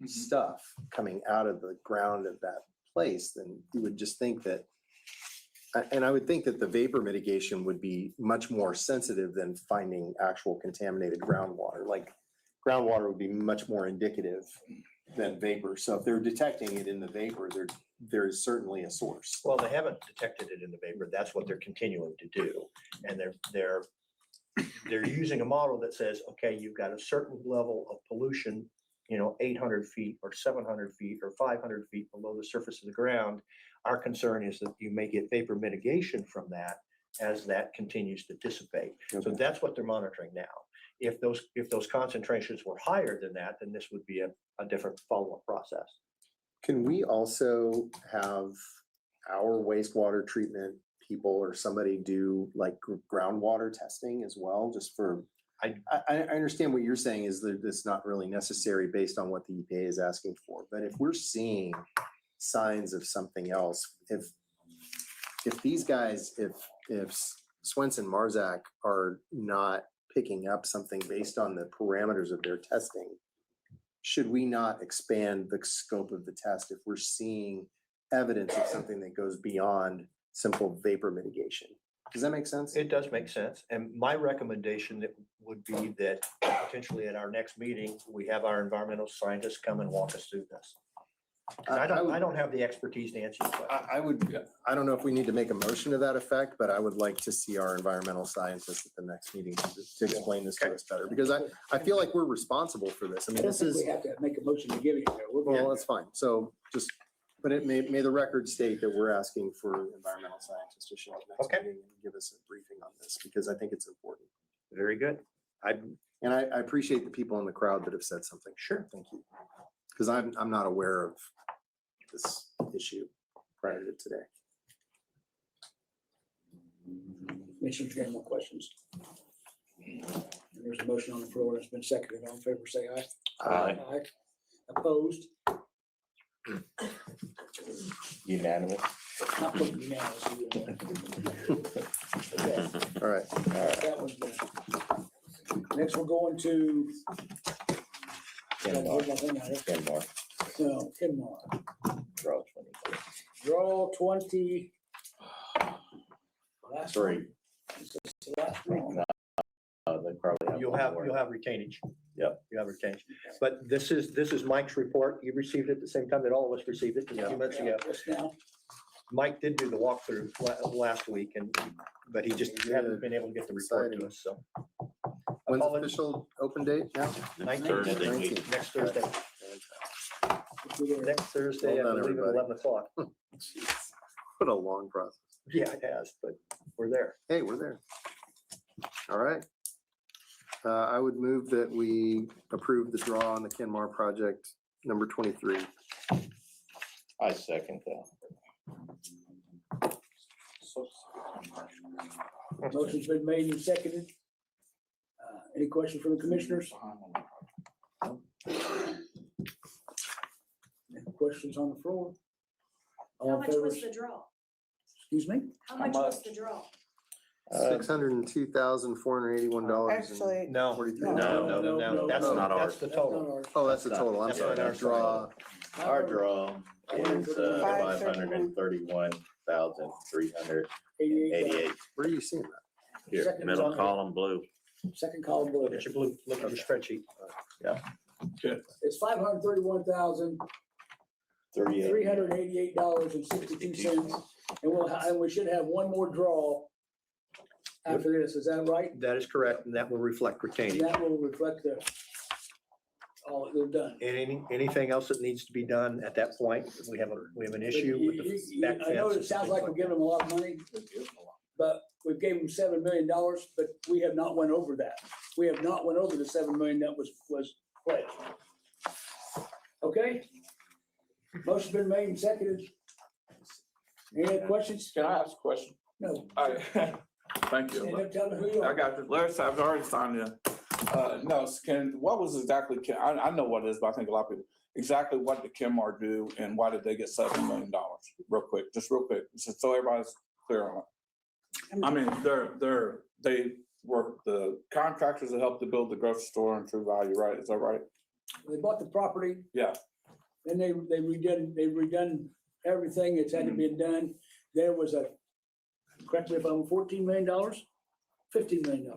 stuff coming out of the ground of that place, then you would just think that, and I would think that the vapor mitigation would be much more sensitive than finding actual contaminated groundwater. Like, groundwater would be much more indicative than vapor. So if they're detecting it in the vapor, there is certainly a source. Well, they haven't detected it in the vapor. That's what they're continuing to do. And they're using a model that says, okay, you've got a certain level of pollution 800 feet or 700 feet or 500 feet below the surface of the ground, our concern is that you may get vapor mitigation from that as that continues to dissipate. So that's what they're monitoring now. If those concentrations were higher than that, then this would be a different follow-up process. Can we also have our wastewater treatment people or somebody do like groundwater testing as well, just for? I understand what you're saying is that it's not really necessary based on what the EPA is asking for, but if we're seeing signs of something else, if these guys, if Swenson, Marzec are not picking up something based on the parameters of their testing, should we not expand the scope of the test if we're seeing evidence of something that goes beyond simple vapor mitigation? Does that make sense? It does make sense. And my recommendation that would be that potentially at our next meeting, we have our environmental scientists come and walk us through this. And I don't have the expertise to answer your question. I don't know if we need to make a motion to that effect, but I would like to see our environmental scientists at the next meeting to explain this to us better, because I feel like we're responsible for this. I I mean, don't this think is, we have to make a motion to give it. well, that's fine. So just, but it may the record state that we're asking for environmental scientists to show up next Okay. meeting and give us a briefing on this, because I think it's important. Very good. And I appreciate the people in the crowd that have said something. Sure. Thank you. Because I'm not aware of this issue prior to today. Commissioners, any more questions? There's a motion on the floor that's been seconded. All in favor, say aye. Aye. Opposed? Unanimous. Not looking unanimous. Okay, All right. that one's done. Next, we're going to. KennMar. No, KennMar. Draw 20. Draw 20. Last Three. one. This is the last one. They probably have. You'll one have, more. you'll have retainage. Yep. You have retainage. But this is Mike's report. You received it at the same time that all of us received it a few minutes ago. Just now. Mike did do the walkthrough last week but he just hadn't been able to get the report to us, so. When's Apology- official open date now? Next 19th. Thursday week. Next Thursday. Next Thursday, I Well done, believe at everybody. 11 o'clock. What a long process. Yeah, it has, but we're there. Hey, we're there. All right. I would move that we approve the draw on the KennMar project number 23. I second that. Motion's been made and seconded. Any questions from the commissioners? Any questions on the floor? All How in much favor? was the draw? Excuse me? How much was the draw? $602,481. Actually, No. No. That's No. not that's ours. the total. Oh, that's the total. I'm That's sorry. not our Draw. Our draw is 531,388. Where are you seeing that? Here. Second Middle on the- column blue. Second column below. Look at your blue, look at your spreadsheet. It's $531,388.62, and we should have one more draw after this. Is that right? That is correct, and that will reflect And retaining. that will reflect all that they've done. Anything else that needs to be done at that point? We have an issue with the back I know fence. it sounds like we're giving them a lot of money, but we gave them $7 million, but we have not went over that. We have not went over the $7 million that was pledged. Okay? Motion's been made and seconded. Any other questions? Can I ask a question? No. Thank Stand you. up, tell me who you I are. got you. Larry, I've already signed in. No, what was exactly, I know what it is, but I think a lot of people, exactly what did KennMar do and why did they get $7 million? Real quick, just so everybody's clear on it. I mean, they were the contractors that helped to build the grocery store in True Value, right? Is that right? They bought the property. Yeah. Then they redone everything that's had to be done. There was correct me if I'm $14 million, $15 million.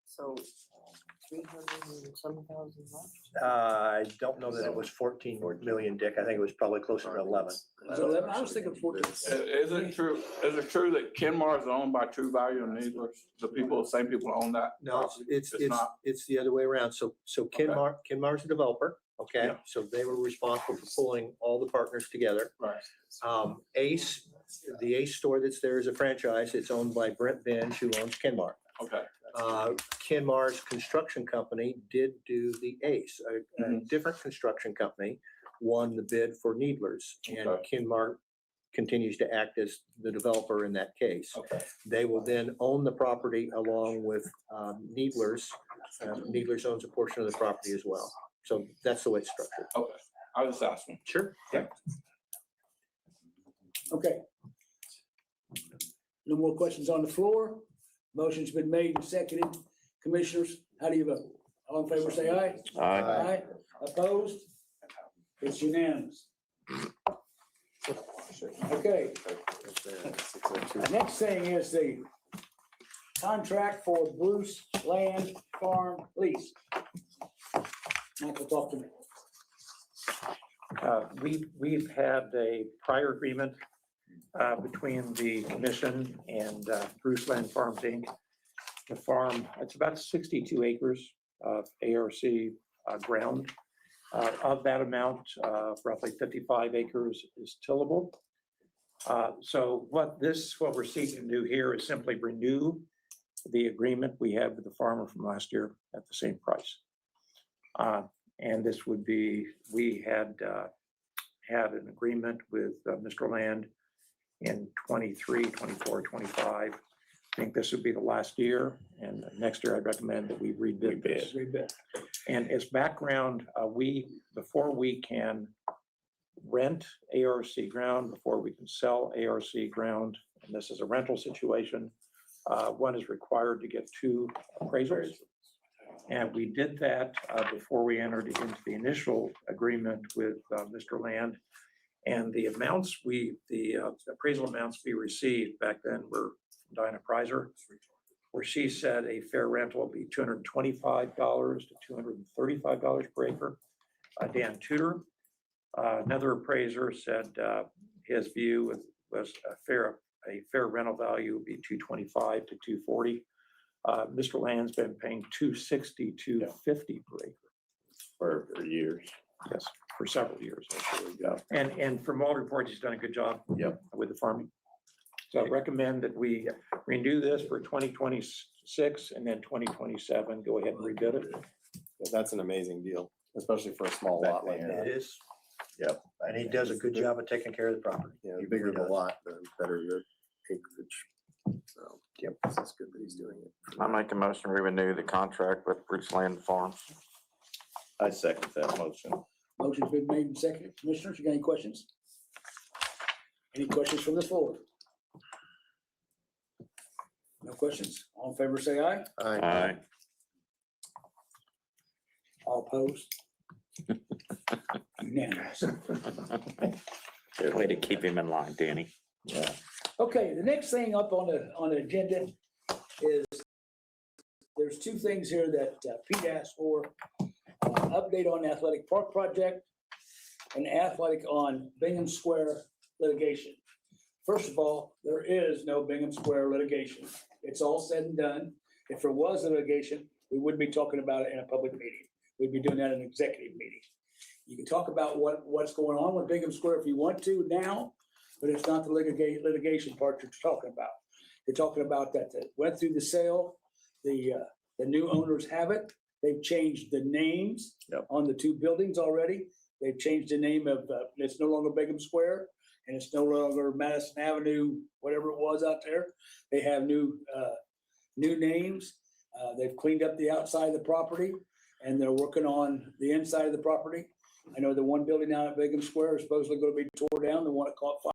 So 300. I don't know that it was 14 million, Dick. I think it was probably closer to 11. Was it 11? I was thinking 14. Is it true that KennMar is owned by True Value and Needlers? The people, same people own that? No, it's not? the other way around. So KennMar's a developer, okay? Yeah. So they were responsible for pulling all the partners together. Right. Ace, the Ace store that's there is a franchise. It's owned by Brent Benj, who owns KennMar. Okay. KennMar's construction company did do the Ace, a different construction company won the bid for Needlers. And Okay. KennMar continues to act as the developer in that case. Okay. They will then own the property along with Needlers. Needlers owns a portion of the property as well. So that's the way it's structured. Okay. I was just asking. Sure. Yeah. Okay. No more questions on the floor. Motion's been made and seconded. Commissioners, how do you vote? All in favor, say aye. Aye. Opposed? It's unanimous. Okay. Next thing is the contract for Bruce Land Farm Lease. Michael, talk to me. We've had a prior agreement between the commission and Bruce Land Farms, Inc. The farm, it's about 62 acres of ARC ground. Of that amount, roughly 55 acres is tillable. So what we're seeking to do here is simply renew the agreement we had with the farmer from last year at the same price. And this would be, we had an agreement with Mr. Land in 23, 24, 25. I think this would be the last year, and next year I'd recommend that we rebid this. And as background, before we can rent ARC ground, before we can sell ARC ground, and this is a rental situation, one is required to get 2 appraisals. And we did that before we entered into the initial agreement with Mr. Land. And the amounts the appraisal amounts we received back then were from Dinah Preiser, where she said a fair rental will be $225 to $235 per acre. Dan Tudor, another appraiser, said his view was a fair rental value would be $225 to $240. Mr. Land's been paying $260 to $250 per acre. For years. Yes, for several years. And from all reports, he's done a good job. Yep. With the farming. So I recommend that we renew this for 2026 and then 2027, go ahead and rebid it. That's an amazing deal, especially for a small lot like It that. is. Yep. And he does a good job of taking care of the property. You know, He the bigger really the does. lot, the better your acreage. So, yep, it's good that he's doing it. I make a motion, we renew the contract with Bruce Land Farms. I second that motion. Motion's been made and seconded. Commissioners, you got any questions? Any questions from the floor? No questions? All in favor, say aye. Aye. All opposed? Unanimous. Good way to keep him in line, Danny. Yeah. Okay, the next thing up on the agenda is there's 2 things here that Pete asked for. Update on the athletic park project and athletic on Bingham Square litigation. First of all, there is no Bingham Square litigation. It's all said and done. If there was litigation, we wouldn't be talking about it in a public meeting. We'd be doing that in an executive meeting. You can talk about what's going on with Bingham Square if you want to now, but it's not the litigation part you're talking about. You're talking about that went through the sale. The new owners have it. They've changed the names on the 2 buildings already. They've changed the name of, it's no longer Bingham Square, and it's no longer Madison Avenue, whatever it was out there. They have new names. They've cleaned up the outside of the property, and they're working on the inside of the property. I know the one building out at Bingham Square is supposedly going to be tore down, the one that caught fire.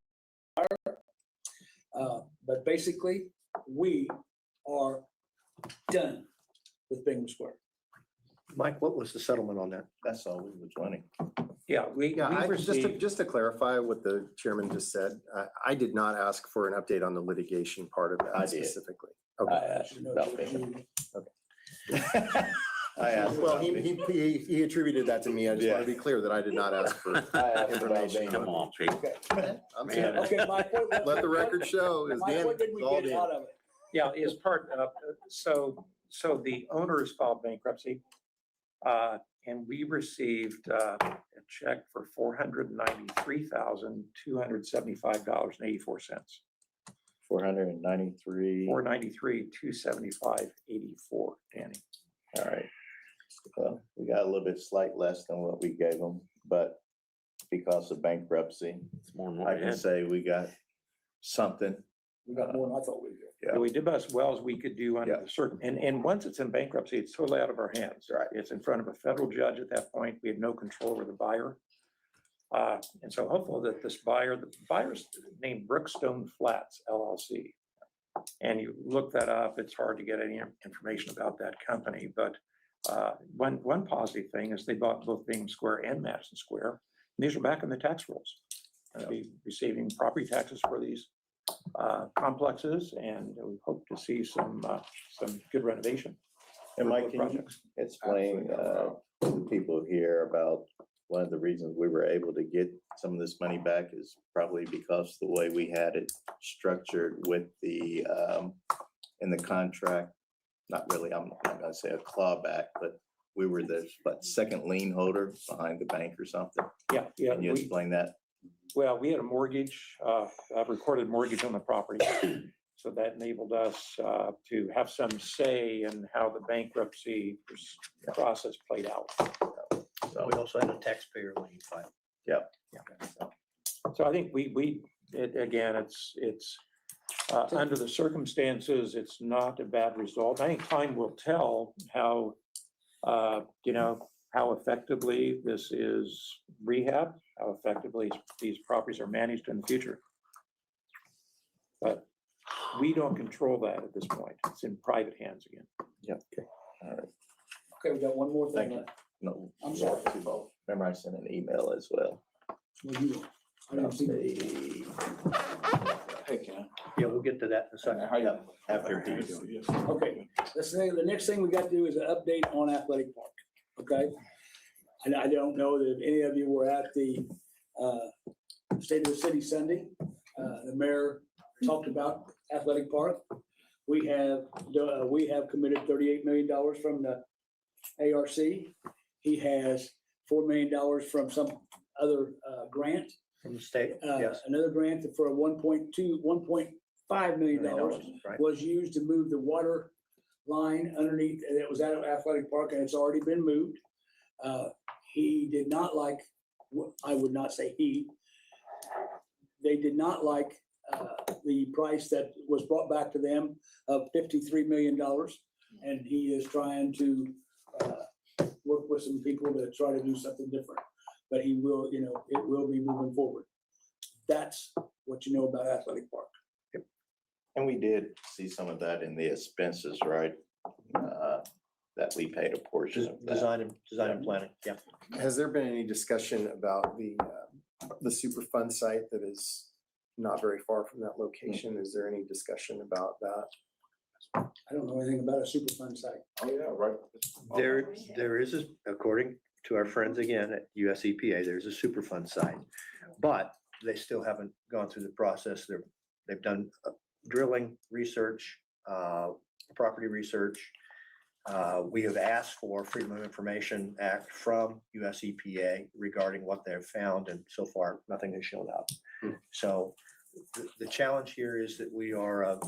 But basically, we are done with Bingham Square. Mike, what was the settlement on that? That's all we was wanting. Yeah, we received. Just to clarify what the chairman just said, I did not ask for an update on the litigation part of I that did. specifically. I Okay. asked about Bingham. I asked. Well, about Bingham. he attributed that to me. I just want to be clear that I did not ask for I asked about information. Bingham. Come on, Pete. I'm saying, Okay, my point. let the record show is My Dan, point, did we it's all get Dan. out of it? Yeah, is part of, so the owners filed bankruptcy. And we received a check for $493,275.84. 493. 493,275.84, Danny. All right. Well, we got a little bit slight less than what we gave them, but because of bankruptcy, It's more than what I we can had. say we got something. We got more than I thought we did. Yeah. We did about as well as we could do under Yeah. the and once it's in bankruptcy, it's totally out of our hands. Right. It's in front of a federal judge at that point. We have no control over the buyer. And so hopeful that the buyer's named Brookstone Flats LLC. And you look that up, it's hard to get any information about that company, but one positive thing is they bought both Bingham Square and Madison Square. And these are back in the tax rolls. They'll be receiving property taxes for these complexes, and we hope to see some good renovation. And for Mike, both can you projects. explain to the people here about one of the reasons we were able to get some of this money back is probably because the way we had it structured with the in the contract. Not really, I'm not gonna say a clawback, but we were the second lien holder behind the bank or something. Yeah, Can you explain that? Well, we had a mortgage, a recorded mortgage on the property. So that enabled us to have some say in how the bankruptcy process played out. We also had a taxpayer lien file. So I think again, it's under the circumstances, it's not a bad result. I think time will tell how, how effectively this is rehab, how effectively these properties are managed in the future. But we don't control that at this point. It's in private hands again. Okay, we got one more Thank thing. you. No. I'm sorry. Remember I sent an email as well. Well, I didn't see that. Hey, Ken. Yeah, we'll get to that in a second. How you? After he- Okay, the next thing we got to do is an update on Athletic Park, okay? And I don't know that if any of you were at the State of the City Sunday. The mayor talked about Athletic Park. We have committed $38 million from the ARC. He has $4 million from some other grant. From the state, yes. Another grant for $1.5 million Right. was used to move the water line underneath, that was at Athletic Park, and it's already been moved. He did not like, I would not say he, they did not like the price that was brought back to them of $53 million. And he is trying to work with some people to try to do something different. But he will, it will be moving forward. That's what you know about Athletic Park. And we did see some of that in the expenses, right? That we paid a portion of that. Design and planning, yeah. Has there been any discussion about the Superfund site that is not very far from that location? Is there any discussion about that? I don't know anything about a Superfund site. Oh, yeah, right. There is, according to our friends again at US EPA, there's a Superfund site. But they still haven't gone through the process. They've done drilling, research, property research. We have asked for Freedom of Information Act from US EPA regarding what they've found, and so far, nothing has shown up. So the challenge here is that we are a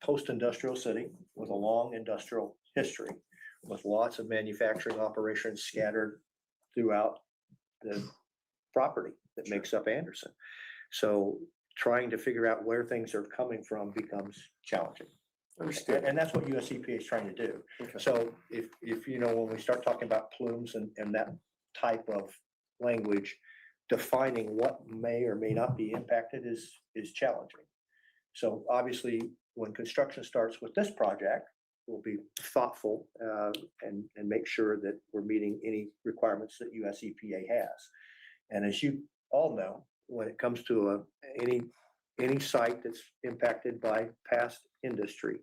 post-industrial city with a long industrial history, with lots of manufacturing operations scattered throughout the property that makes up Anderson. So trying to figure out where things are coming from becomes challenging. Understood. And that's what US EPA is trying to do. Okay. So if when we start talking about plumes and that type of language, defining what may or may not be impacted is challenging. So obviously, when construction starts with this project, we'll be thoughtful and make sure that we're meeting any requirements that US EPA has. And as you all know, when it comes to any site that's impacted by past industry,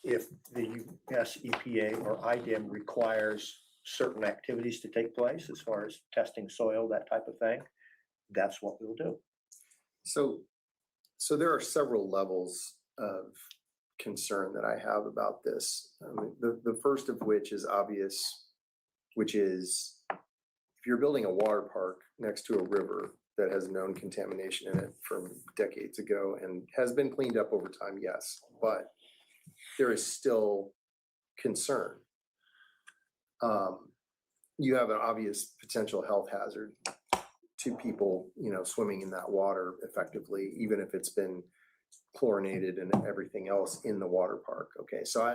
if the US EPA or IDEM requires certain activities to take place as far as testing soil, that type of thing, that's what we'll do. So there are several levels of concern that I have about this. The first of which is obvious, which is if you're building a water park next to a river that has known contamination in it from decades ago and has been cleaned up over time, yes, but there is still concern. You have an obvious potential health hazard to people, swimming in that water effectively, even if it's been chlorinated and everything else in the water park. Okay, so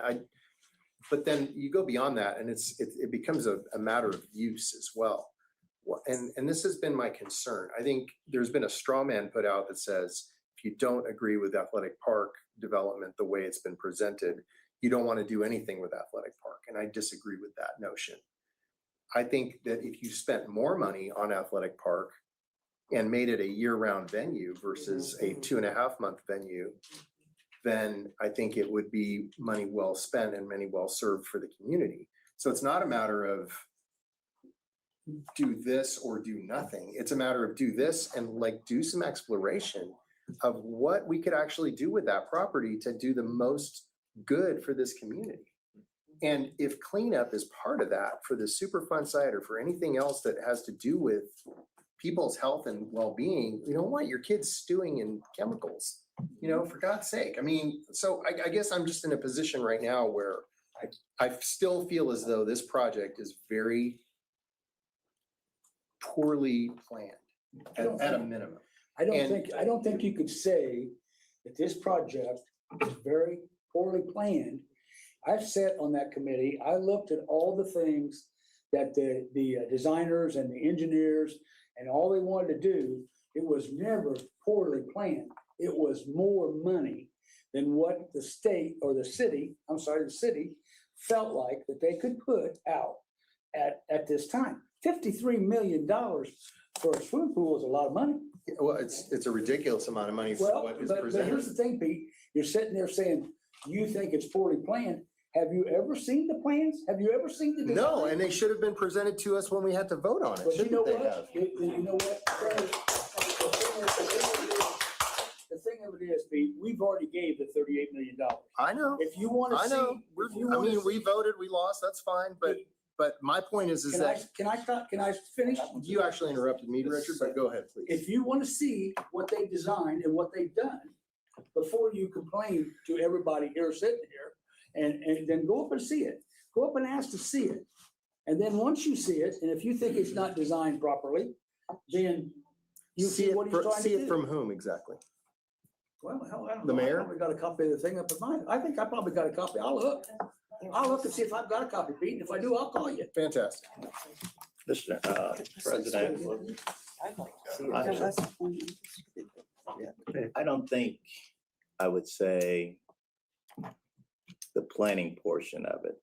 but then you go beyond that and it becomes a matter of use as well. And this has been my concern. I think there's been a straw man put out that says, if you don't agree with athletic park development the way it's been presented, you don't want to do anything with athletic park. And I disagree with that notion. I think that if you spent more money on athletic park and made it a year-round venue versus a 2.5-month venue, then I think it would be money well spent and money well served for the community. So it's not a matter of do this or do nothing. It's a matter of do this and do some exploration of what we could actually do with that property to do the most good for this community. And if cleanup is part of that for the Superfund site or for anything else that has to do with people's health and well-being, you don't want your kids stewing in chemicals, for God's sake. I mean, so I guess I'm just in a position right now where I still feel as though this project is very poorly planned at a minimum. I don't think you could say that this project is very poorly planned. I've sat on that committee. I looked at all the things that the designers and the engineers and all they wanted to do. It was never poorly planned. It was more money than what the state or the city felt like that they could put out at this time. $53 million for a swimming pool is a lot of money. Well, it's a ridiculous amount of money for Well, what is but presented. here's the thing, Pete, you're sitting there saying, you think it's poorly planned. Have you ever seen the plans? Have you ever seen the design? No, and they should have been presented to us when we had to vote on it. But you know Shouldn't they what? have? You know what? The thing of it is, Pete, we've already gave the $38 million. I know. If you want to I see. know. We voted, we lost, that's fine, but my point is that Can I finish? you actually interrupted me, Richard, but go ahead, please. If you want to see what they designed and what they've done, before you complain to everybody here sitting here, and then go up and see it. Go up and ask to see it. And then once you see it, and if you think it's not designed properly, then you see what he's trying to do. See it from whom exactly? Well, hell, I don't The know. mayor? I probably got a copy of the thing up in mine. I think I probably got a copy. I'll look and see if I've got a copy, Pete. And if I do, I'll call you. Fantastic. Mr. President, I don't think I would say the planning portion of it.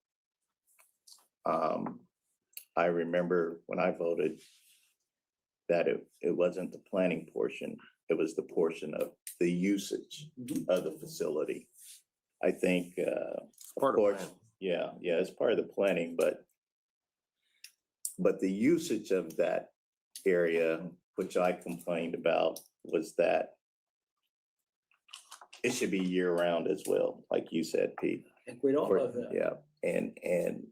I remember when I voted that it wasn't the planning portion, it was the portion of the usage of the facility. I think, Part of of course, planning. yeah, it's part of the planning, but the usage of that area, which I complained about, was that it should be year round as well, like you said, Pete. I think we'd all love that. Yeah, and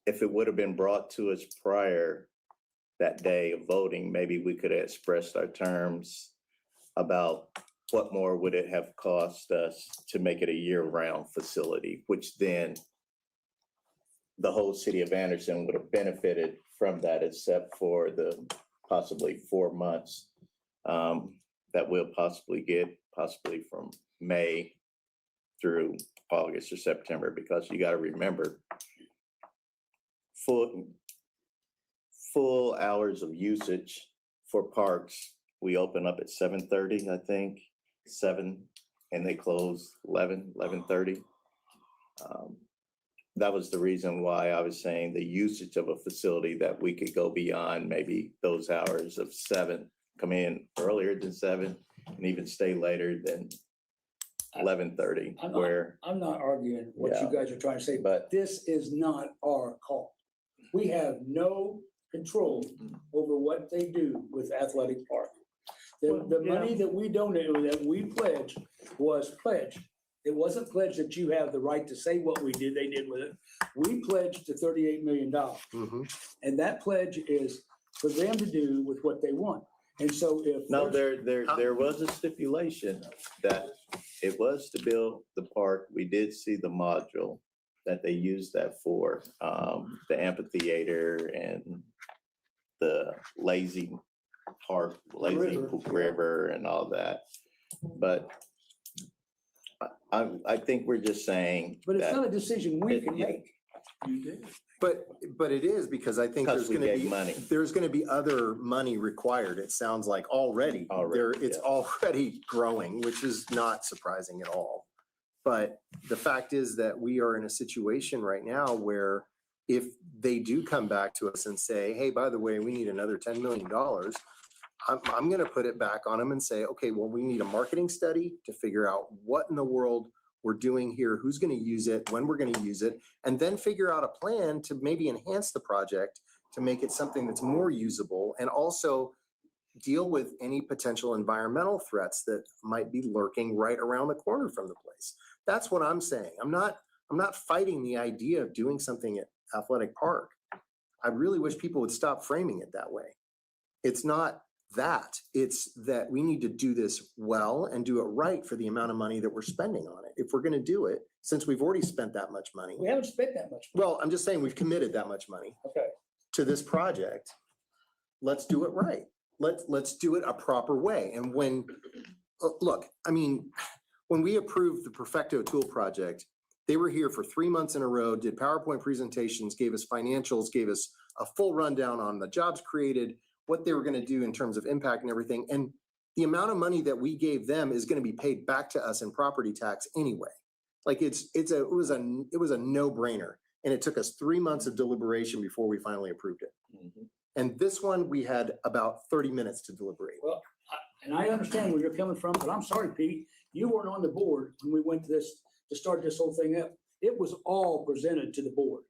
if it would have been brought to us prior that day of voting, maybe we could have expressed our terms about what more would it have cost us to make it a year-round facility, which then the whole city of Anderson would have benefited from that, except for the possibly 4 months that we'll possibly get, possibly from May through August or September, because you got to remember, full hours of usage for parks, we open up at 7:30, I think, 7, and they close 11:30. That was the reason why I was saying the usage of a facility that we could go beyond maybe those hours of 7, come in earlier than 7, and even stay later than 11:30, I'm not- where, I'm not arguing what you Yeah. guys are trying to say, but but this is not our call. We have no control over what they do with Athletic Park. The money that we donated, that we pledged, was pledged. It wasn't pledged that you have the right to say what we did, they did with it. We pledged to $38 million. Mhm. And that pledge is for them to do with what they want. And so if. no, there's- there was a stipulation that it was to build the park. We did see the module that they used that for, the amphitheater and the lazy park, lazy river and all that. But I think we're just saying But it's that not a decision we can Yeah. make. You did. But it is, because I think because there's we gonna gave be, money. there's gonna be other money required, it sounds like already. Already, It's yeah. already growing, which is not surprising at all. But the fact is that we are in a situation right now where if they do come back to us and say, hey, by the way, we need another $10 million, I'm gonna put it back on them and say, okay, well, we need a marketing study to figure out what in the world we're doing here, who's gonna use it, when we're gonna use it, and then figure out a plan to maybe enhance the project to make it something that's more usable, and also deal with any potential environmental threats that might be lurking right around the corner from the place. That's what I'm saying. I'm not fighting the idea of doing something at Athletic Park. I really wish people would stop framing it that way. It's not that, it's that we need to do this well and do it right for the amount of money that we're spending on it. If we're gonna do it, since we've already spent that much money. We haven't spent that much. Well, I'm just saying we've committed that much money Okay. to this project. Let's do it right. Let's do it a proper way. And when, look, I mean, when we approved the Perfecto Tool project, they were here for 3 months in a row, did PowerPoint presentations, gave us financials, gave us a full rundown on the jobs created, what they were gonna do in terms of impact and everything. And the amount of money that we gave them is gonna be paid back to us in property tax anyway. Like it was a no-brainer. And it took us 3 months of deliberation before we finally approved it. Mhm. And this one, we had about 30 minutes to deliberate. Well, and I understand where you're coming from, but I'm sorry, Pete, you weren't on the board when we went to this, to start this whole thing up. It was all presented to the board.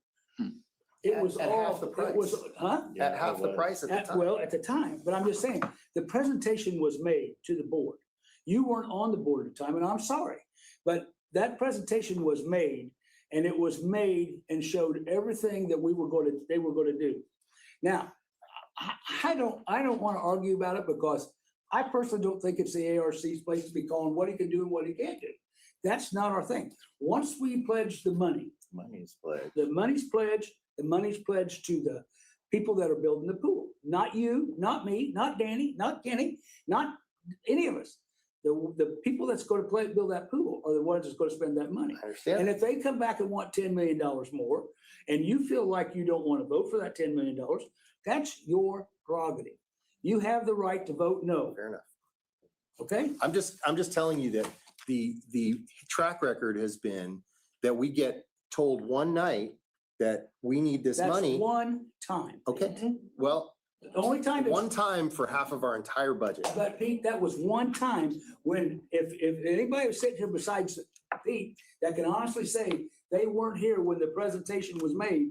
It was At all, half the it was, price. huh? Yeah, At half it the was. price at the time. Well, at the time, but I'm just saying, the presentation was made to the board. You weren't on the board at the time, and I'm sorry, but that presentation was made, and it was made and showed everything that they were going to do. Now, I don't want to argue about it, because I personally don't think it's the ARC's place to be calling what he can do and what he can't do. That's not our thing. Once we pledge the money, Money is pledged. the money's pledged to the people that are building the pool. Not you, not me, not Danny, not Kenny, not any of us. The people that's going to build that pool are the ones that's going to spend that money. I understand. And if they come back and want $10 million more, and you feel like you don't want to vote for that $10 million, that's your prerogative. You have the right to vote no, Fair enough. okay? I'm just telling you that the track record has been that we get told one night that we need this That's money. one time. Okay, well, The only time. it's- one time for half of our entire budget. But Pete, that was one time when, if anybody was sitting here besides Pete, that can honestly say they weren't here when the presentation was made,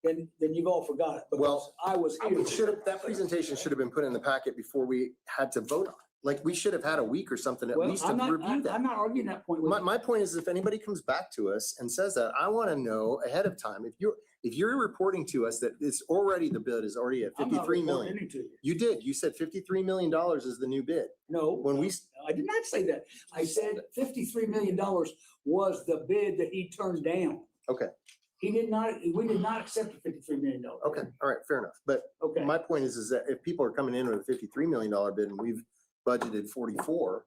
then you've all forgot it. Because Well, I was here. That presentation should have been put in the packet before we had to vote on it. Like, we should have had a week or something at Well, least to I'm not, review I'm that. not arguing that point with you. My point is, if anybody comes back to us and says that, I want to know ahead of time. If you're reporting to us that it's already, the bid is already at I'm not 53 reporting million. any to you. You did. You said $53 million is the new bid. No. When we, I did not say that. I said $53 million was the bid that he turned down. Okay. We did not accept the $53 million. okay, all right, fair enough. But Okay. my point is that if people are coming in with a $53 million bid and we've budgeted 44,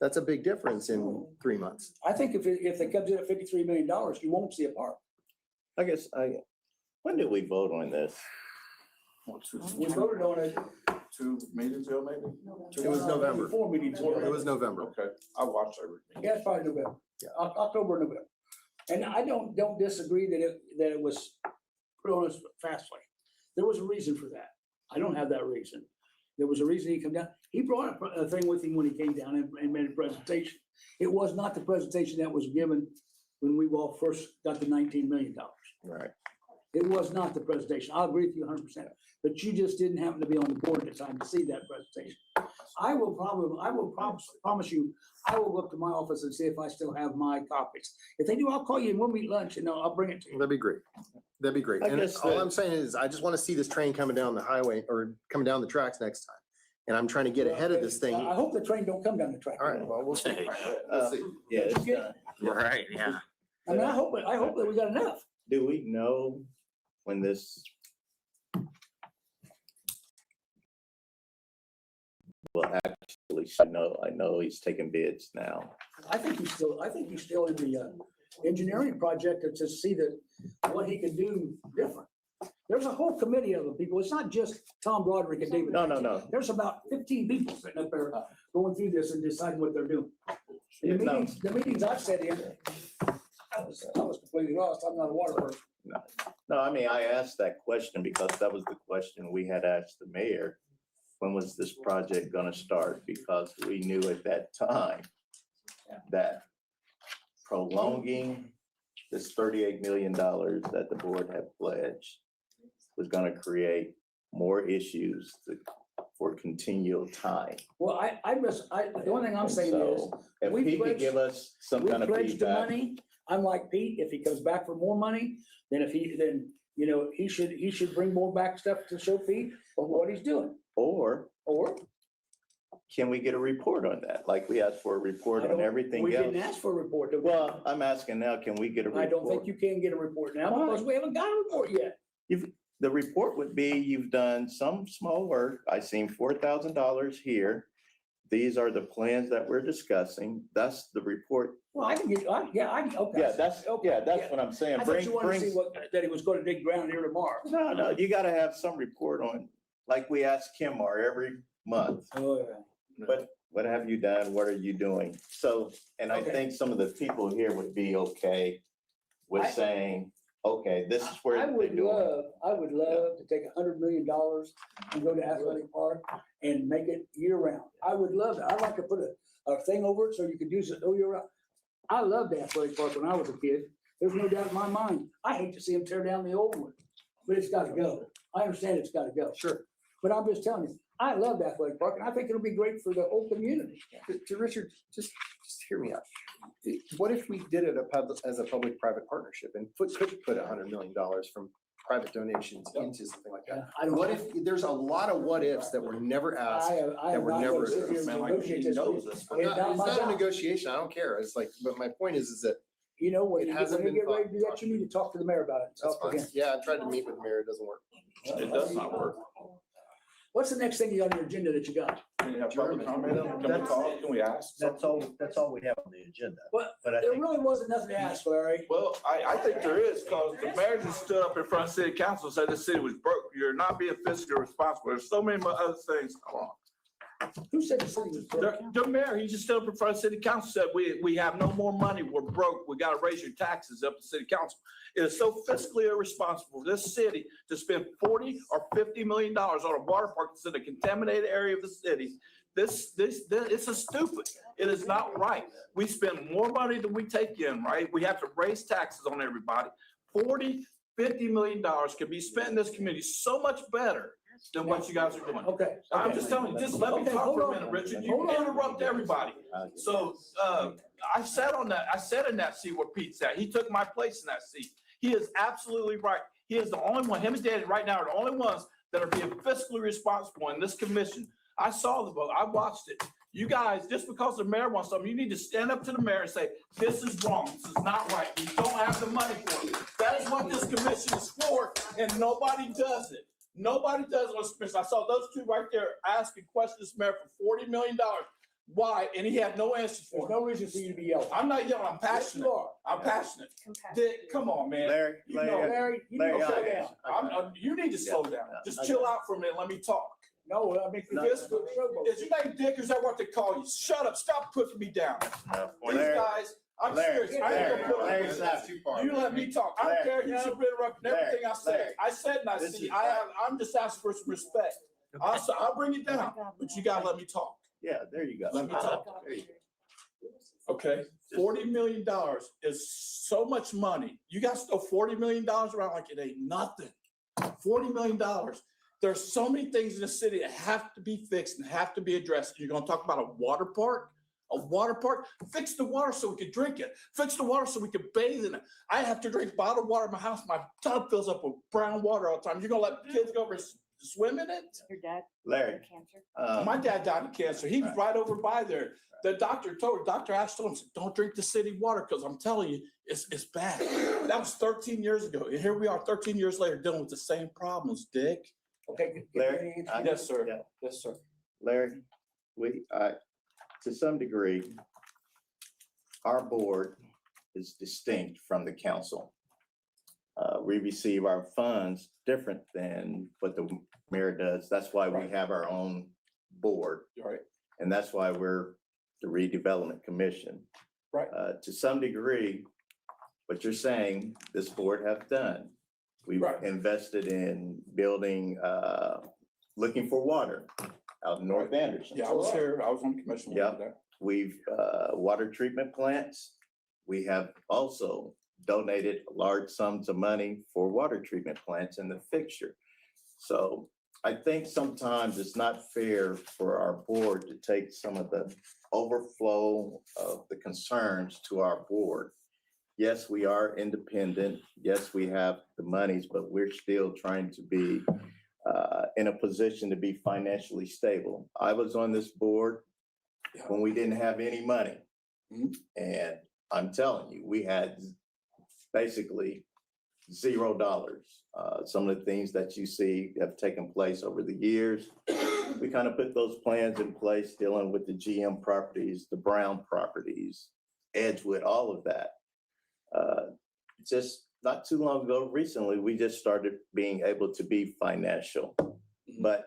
that's a big difference in 3 months. I think if it comes in at $53 million, you won't see a park. I guess when did we vote on this? We voted on it. 2 meetings ago, maybe? It was November. 4 meetings ago. It was November. Okay, I watched everything. Yeah, it's probably November. Yeah. October, November. And I don't disagree that it was put on us fastly. There was a reason for that. I don't have that reason. There was a reason he come down. He brought a thing with him when he came down and made a presentation. It was not the presentation that was given when we all first got the $19 million. Right. It was not the presentation. I agree with you 100%, but you just didn't happen to be on the board at the time to see that presentation. I will promise you, I will go up to my office and see if I still have my copies. If they do, I'll call you and we'll meet lunch and I'll bring it to you. That'd be great. That'd be great. I And guess all the- I'm saying is, I just want to see this train coming down the highway or coming down the tracks next time. And I'm trying to get ahead of this thing. I hope the train don't come down the track. All right, well, we'll see. Uh, Yeah, it's Good. done. Right, yeah. I mean, I hope that we got enough. Do we know when this? Well, actually, I know he's taking bids now. I think he's still in the engineering project to see that what he can do different. There's a whole committee of people. It's not just Tom Broderick and David. No. There's about 15 people sitting up there going through this and deciding what they're doing. And the meetings I've sat in, I was completely lost. I'm not a water person. No, I mean, I asked that question because that was the question we had asked the mayor. When was this project gonna start? Because we knew at that time that prolonging this $38 million that the board had pledged was gonna create more issues for continual time. Well, the only thing I'm saying is, So if we he could pledged- give us some we kind of pledged the feedback. money. I'm like Pete, if he comes back for more money, then he should bring more back stuff to show Pete of what he's doing. Or Or can we get a report on that? Like we asked for a report on everything we didn't else? ask for a report. did we? Well, I'm asking now, can we get a report? I don't think you can get a report now Why? because we haven't got a report yet. The report would be, you've done some small work. I seen $4,000 here. These are the plans that we're discussing. That's the report. Well, I can get, okay. Yeah, that's what I'm saying. I thought Bring, you wanted to see bring, that he was going to dig ground here tomorrow. no, you gotta have some report on, like we ask KennMar every month. Oh, yeah. What have you done? What are you doing? So, and I Okay. think some of the people here would be okay with saying, okay, this is where I they're would doing. love to take $100 million and go to Athletic Park and make it year round. I would love that. I'd like to put a thing over it so you could use it all year round. I loved Athletic Park when I was a kid. There's no doubt in my mind. I hate to see them tear down the old one, but it's gotta go. I understand it's gotta go. Sure. But I'm just telling you, I love Athletic Park and I think it'll be great for the whole community. To Richard, just hear me out. What if we did it as a public-private partnership and could put $100 million from private donations into something like that? I don't What know. if, there's a lot of what ifs that were never asked. I that am were not never gonna sit here and Man, like, negotiate he this. knows this. It's not It's my not a job. negotiation, I don't care. It's like, but my point is that You know, when It you hasn't when you been get ready to do thought- that, you need to talk to the mayor about it. that's Talk to fine. him. Yeah, I tried to meet with the mayor, it doesn't work. It does not work. What's the next thing you got on your agenda that you got? Can you have public comment? Can we talk? Can we ask? That's all we have on the agenda. But But I there think really wasn't nothing to ask, Larry. Well, I think there is, because the mayor just stood up in front of city council and said the city was broke. You're not being fiscally responsible. There's so many other things. Come on. Who said the city was broke? The mayor, he just stood up in front of city council, said, we have no more money. We're broke. We gotta raise your taxes up to city council. It is so fiscally irresponsible for this city to spend $40 or $50 million on a water park that's in a contaminated area of the city. This, it's a stupid. It is not right. We spend more money than we take in, right? We have to raise taxes on everybody. $40, $50 million can be spent in this community so much better than what you guys are doing. Okay. I'm just telling you, just let me Okay, talk hold for a on. minute, Richard. Hold You on. interrupt everybody. So, I sat in that seat where Pete's at. He took my place in that seat. He is absolutely right. He is the only one, him and Daddy right now are the only ones that are being fiscally responsible in this commission. I saw the vote. I watched it. You guys, just because the mayor wants something, you need to stand up to the mayor and say, this is wrong. This is not right. We don't have the money for it. That is what this commission is for, and nobody does it. Nobody does it on this commission. I saw those two right there asking questions, mayor, for $40 million. Why? And he had no answer There's for it. no reason for you to be yelling. I'm not yelling. I'm Yes, passionate. you are. I'm passionate. Dick, come on, man. Larry, You know, Larry, you need Larry, to slow I- down. You need to slow down. Just chill out for a minute. Let me talk. No, I mean, No. this good showboat. Is your name Dick or is that what they call you? Shut up. Stop putting me down. These Larry, guys, I'm Larry, serious. I ain't gonna put Larry, up with Larry, this. You let me talk. I don't care. You should be interrupting everything I say. Larry. I said and I This see. is- I'm just asking for some respect. I'll bring it down, but you gotta let me talk. Yeah, there you go. Let me talk. There you go. Okay, $40 million is so much money. You guys throw $40 million around like it ain't nothing. $40 million. There's so many things in the city that have to be fixed and have to be addressed. You're gonna talk about a water park? A water park? Fix the water so we can drink it. Fix the water so we can bathe in it. I have to drink bottled water in my house. My tub fills up with brown water all the time. You're gonna let kids go over and swim in it? Your dad Larry, had cancer. My dad died of cancer. He was right over by there. The doctor told Dr. Ash told him, don't drink the city water because I'm telling you, it's bad. That was 13 years ago. And here we are 13 years later dealing with the same problems, Dick. Okay. Larry, Yes, sir. Yeah. Yes, sir. Larry, to some degree, our board is distinct from the council. We receive our funds different than what the mayor does. That's why we have our own board. Right. And that's why we're the Redevelopment Commission. Right. To some degree, what you're saying, this board have done. We've Right. invested in building, looking for water out in North Anderson. Yeah, I was here. I was on the commission. when we Yeah. did that. We've, water treatment plants. We have also donated large sums of money for water treatment plants in the fixture. So I think sometimes it's not fair for our board to take some of the overflow of the concerns to our board. Yes, we are independent. Yes, we have the monies, but we're still trying to be in a position to be financially stable. I was on this board when we didn't have any money. Mhm. And I'm telling you, we had basically $0. Some of the things that you see have taken place over the years. We kind of put those plans in place dealing with the GM properties, the Brown properties, Edgewood, all of that. Just not too long ago, recently, we just started being able to be financial. But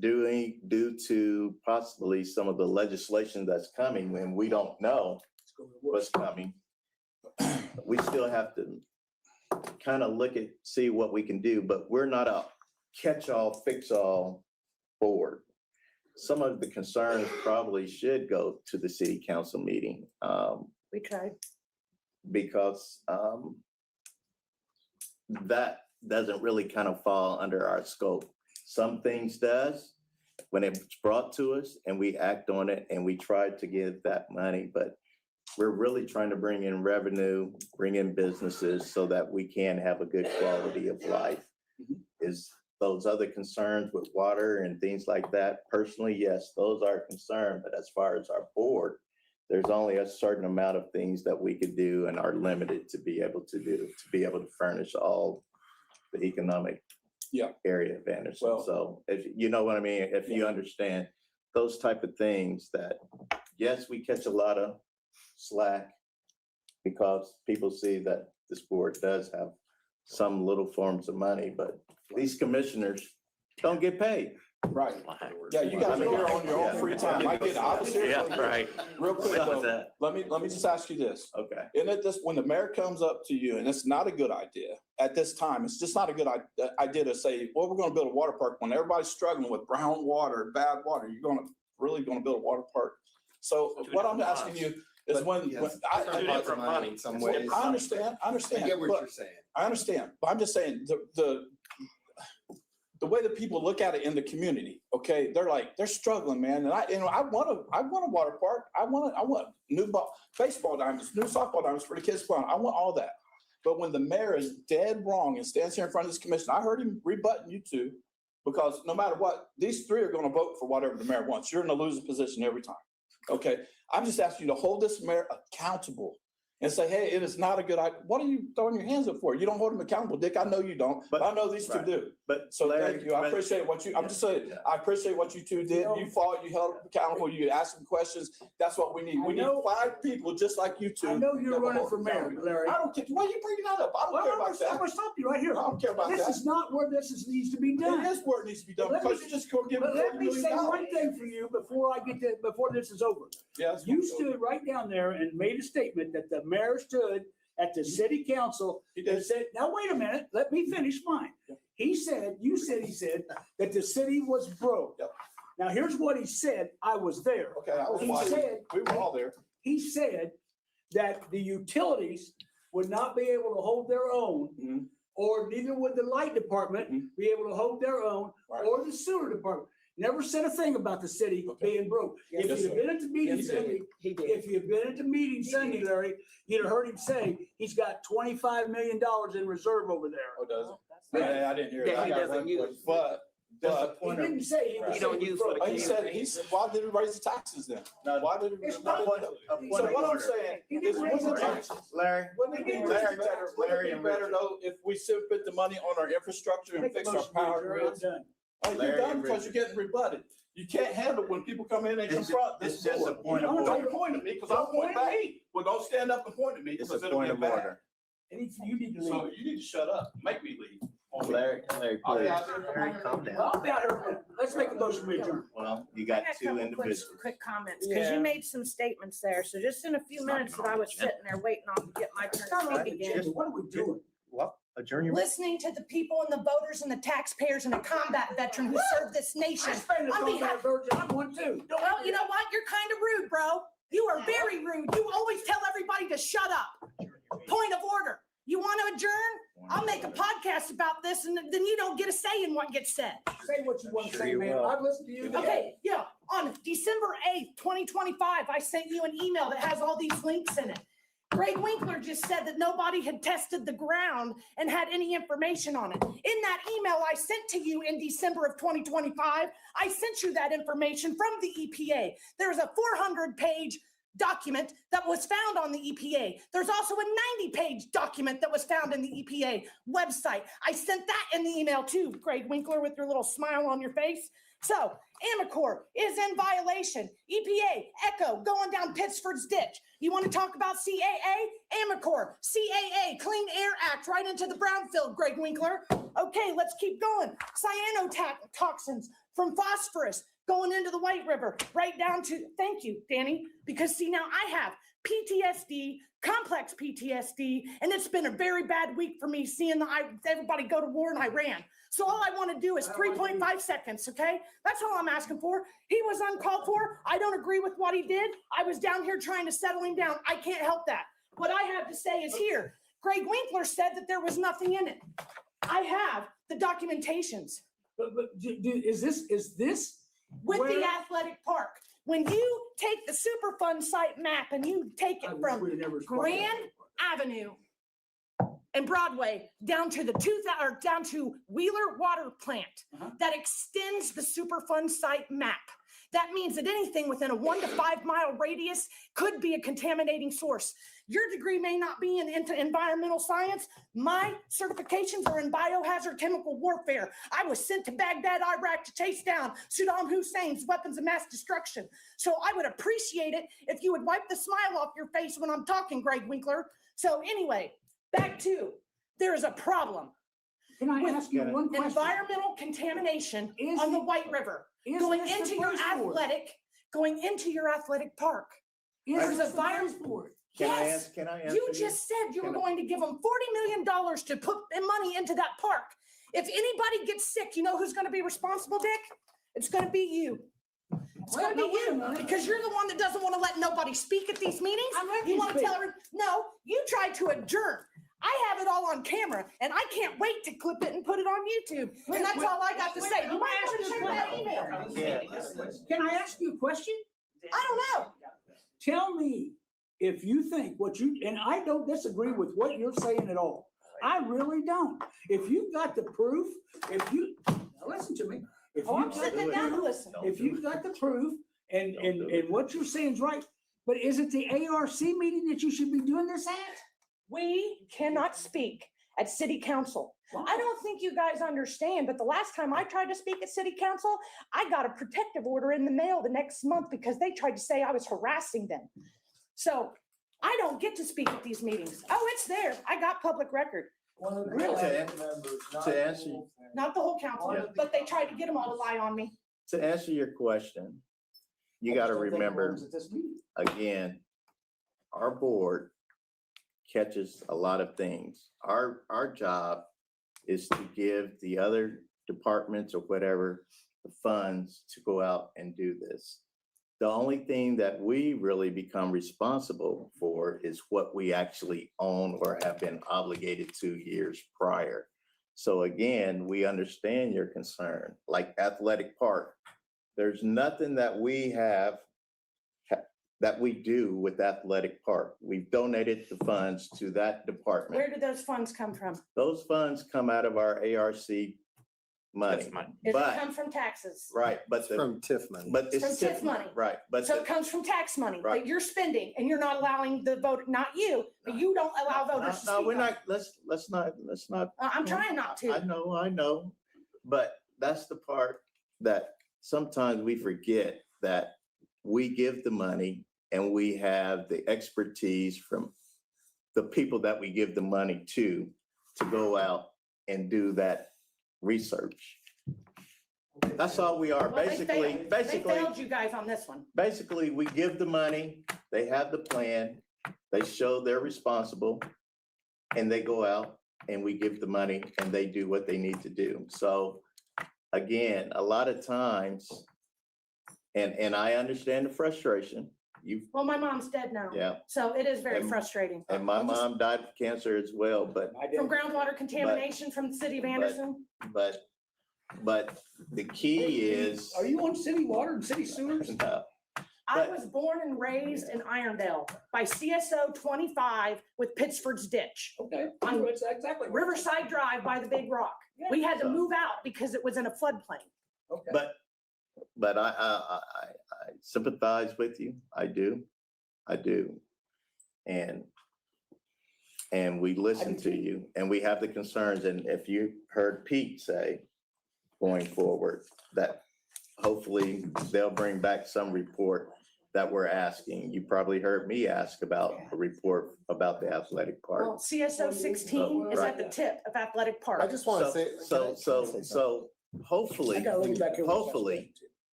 due to possibly some of the legislation that's coming, and we don't know what's coming, we still have to kind of see what we can do, but we're not a catch-all, fix-all board. Some of the concerns probably should go to the city council meeting. We tried. Because that doesn't really kind of fall under our scope. Some things does when it's brought to us and we act on it and we try to give that money, but we're really trying to bring in revenue, bring in businesses so that we can have a good quality of life. Is those other concerns with water and things like that? Personally, yes, those are concerns, but as far as our board, there's only a certain amount of things that we could do and are limited to be able to do, to be able to furnish all the economic area of Anderson. Well- So if you know what I mean, if you understand those type of things that, yes, we catch a lot of slack because people see that this board does have some little forms of money, but these commissioners don't get paid. Right. Yeah, you guys are here on your own free time. I get it. I was here. Yeah, right. Real quick Stop though, that. let me just ask you this. Okay. Isn't it this, when the mayor comes up to you, and it's not a good idea at this time, it's just not a good idea to say, well, we're gonna build a water park when everybody's struggling with brown water, bad water, you're really gonna build a water park. So what I'm asking you is when I understand, I get what but- you're saying. I understand, but I'm just saying the way that people look at it in the community, okay, they're struggling, man. And I want a water park. I want new baseball diamonds, new softball diamonds for the kids playing. I want all that. But when the mayor is dead wrong and stands here in front of this commission, I heard him rebutting you two, because no matter what, these three are gonna vote for whatever the mayor wants. You're in a losing position every time. Okay, I'm just asking you to hold this mayor accountable and say, hey, it is not a good idea. What are you throwing your hands up for? You don't hold him accountable, Dick. I know you don't, but I know these two Right. do. But So Larry, thank you. I appreciate what you, I'm just saying, I appreciate what you two did. You fought, you held accountable, you asked some questions. That's what we need. We need 5 people just like you two. I know you're that will running hold for mayor, accountable. Larry. I don't care. Why are you bringing that up? I don't Well, care I'm about that. gonna stop you right here. I don't care about This that. is not where needs to be done. It is where it needs to be done, But let because me- you just go give them But let $40 me million. say one thing for you before this is over. Yeah, that's You fine. stood right down there and made a statement that the mayor stood at the city council He and did. said, now, wait a minute, let me finish mine. He said that the city was broke. Yep. Now, here's what he said. I was there. Okay, I was He watching. said- We were all there. he said that the utilities would not be able to hold their own, Mhm. or neither would the light department Mhm. be able to hold their own, Right. or the sewer department. Never said a thing about the city Okay. being broke. If Yes, you'd sir. been at the meeting Yes, he did. Sunday, He did. if you'd been at the meeting Sunday, Larry, you'd have heard him say he's got $25 million in reserve over there. Oh, does it? Yeah. I didn't hear Yeah, that. he doesn't use. But, He didn't say he was. He don't use what oh, he said, why did he raise the taxes then? No, Why did he? It's why not- did he- point So of what I'm order. saying He is, didn't raise wouldn't the taxes. Larry, Wouldn't it be Larry, better, Larry wouldn't it and be better Richard. though if we still put the money on our infrastructure and Make a fix our motion, power Jerry, grids? I'm done. Oh, you're Larry done and because you're getting rebutted. You can't handle when people come in and It's- confront it's this just a board. point of Don't order. point at me, because I'm pointing back. Well, don't stand up and point at me, It's because a it'll point get of bad. order. You need to So leave. you need to shut up, make me leave. Larry, I'll be please. out there. Larry, calm down. Well, I'm down here. Let's make a motion, we adjourn. Well, you I got got a two couple individuals. quick comments, because you Yeah. made some statements there. So just in a few minutes that I was sitting there waiting on to get my turn to speak again. What are we doing? Well, adjourn your. Listening to the people and the voters and the taxpayers and the combat veteran who served this nation. I spend On on behalf- that virgin, I'm one too. Don't Well, you know what? You're kind of rude, bro. You are very rude. You always tell everybody to shut up. Point of order. You want to adjourn? I'll make a podcast about this and then you don't get a say in what gets said. Say what you want to Sure say, you man. will. I've listened to you. Okay, yeah, on December 8th, 2025, I sent you an email that has all these links in it. Greg Winkler just said that nobody had tested the ground and had any information on it. In that email I sent to you in December of 2025, I sent you that information from the EPA. There's a 400-page document that was found on the EPA. There's also a 90-page document that was found in the EPA website. I sent that in the email too, Greg Winkler, with your little smile on your face. So Amicor is in violation. EPA, Echo, going down Pittsford's ditch. You want to talk about CAA? Amicor, CAA, Clean Air Act, right into the brownfield, Greg Winkler. Okay, let's keep going. Cyanotoxins from phosphorus going into the White River, right down to, thank you, Danny, because see, now I have PTSD, complex PTSD, and it's been a very bad week for me seeing everybody go to war in Iran. So all I want to do is 3.5 seconds, okay? That's all I'm asking for. He was uncalled for. I don't agree with what he did. I was down here trying to settle him down. I can't help that. What I have to say is here. Greg Winkler said that there was nothing in it. I have the documentations But is this? with where- the athletic park. When you take the Superfund site map and you take I it wish from we'd never spoken. Grand Avenue and Broadway down to down to Wheeler Water Plant, Uh-huh. that extends the Superfund site map. That means that anything within a 1 to 5 mile radius could be a contaminating source. Your degree may not be into environmental science. My certifications are in biohazard chemical warfare. I was sent to Baghdad, Iraq to chase down Saddam Hussein's weapons of mass destruction. So I would appreciate it if you would wipe the smile off your face when I'm talking, Greg Winkler. So anyway, back to, there is a problem Can I with ask you one question? environmental contamination Is on the it- White River, Is going this the into your first board? athletic park. Is there's this a the virus- first board? Can I Yes, ask, can I answer? you just said you were Can I- going to give them $40 million to put money into that park. If anybody gets sick, you know who's going to be responsible, Dick? It's going to be you. It's Well, going to no, be wait a you, minute. because you're the one that doesn't want to let nobody speak at these meetings. I'm letting You you want to speak. tell her, no, you tried to adjourn. I have it all on camera, and I can't wait to clip it and put it on YouTube. And that's all I got to say. You might want to check that email. Can I ask you a question? I don't know. Tell me if you think what you, and I don't disagree with what you're saying at all. I really don't. If you've got the proof, now listen to me. If Oh, I'm you've got sitting the down to proof- listen. If you've got the proof and what you're saying is right, but is it the ARC meeting that you should be doing this at? We cannot speak at city council. I don't think you guys understand, but the last time I tried to speak at city council, I got a protective order in the mail the next month because they tried to say I was harassing them. So I don't get to speak at these meetings. Oh, it's there. I got public record. To answer, Not the whole council, but they tried to get them all to lie on me. to answer your question, you gotta remember, again, our board catches a lot of things. Our job is to give the other departments or whatever the funds to go out and do this. The only thing that we really become responsible for is what we actually own or have been obligated to years prior. So again, we understand your concern, like Athletic Park. There's nothing that we have that we do with Athletic Park. We've donated the funds to that department. Where did those funds come from? Those funds come out of our ARC money. That's mine. Does it But, come from taxes? right, but It's the, from TIF money. but it's. From TIF money. Right, but. So the- it comes from tax money Right. that you're spending and you're not allowing the vote, not you, but you don't allow voters to No, we're speak up. not, let's not. I'm trying not I to. know, but that's the part that sometimes we forget, that we give the money and we have the expertise from the people that we give the money to go out and do that research. That's all we are, Well, they basically, failed. basically. They failed you guys on this one. Basically, we give the money, they have the plan, they show they're responsible, and they go out and we give the money and they do what they need to do. So again, a lot of times, and I understand the frustration, Well, my mom's dead now. yeah, So it is very And- frustrating. and my mom died of cancer as well, but, I did. From groundwater contamination from the city of Anderson. but the key is, Are you on city water and city sewers? I but- was born and raised in Irondale by CSO 25 with Pittsford's Ditch. Okay, that's exactly. right. Riverside Drive by the Big Rock. We had to move out because it was in a floodplain. Okay. but I sympathize with you, I do. And we listen to you, and we have the concerns, and if you heard Pete say going forward, that hopefully they'll bring back some report that we're asking. You probably heard me ask about a report about the athletic Well, park. CSO 16 is at the tip of Athletic Park. I just want to say. So hopefully, I got a lady back here. hopefully,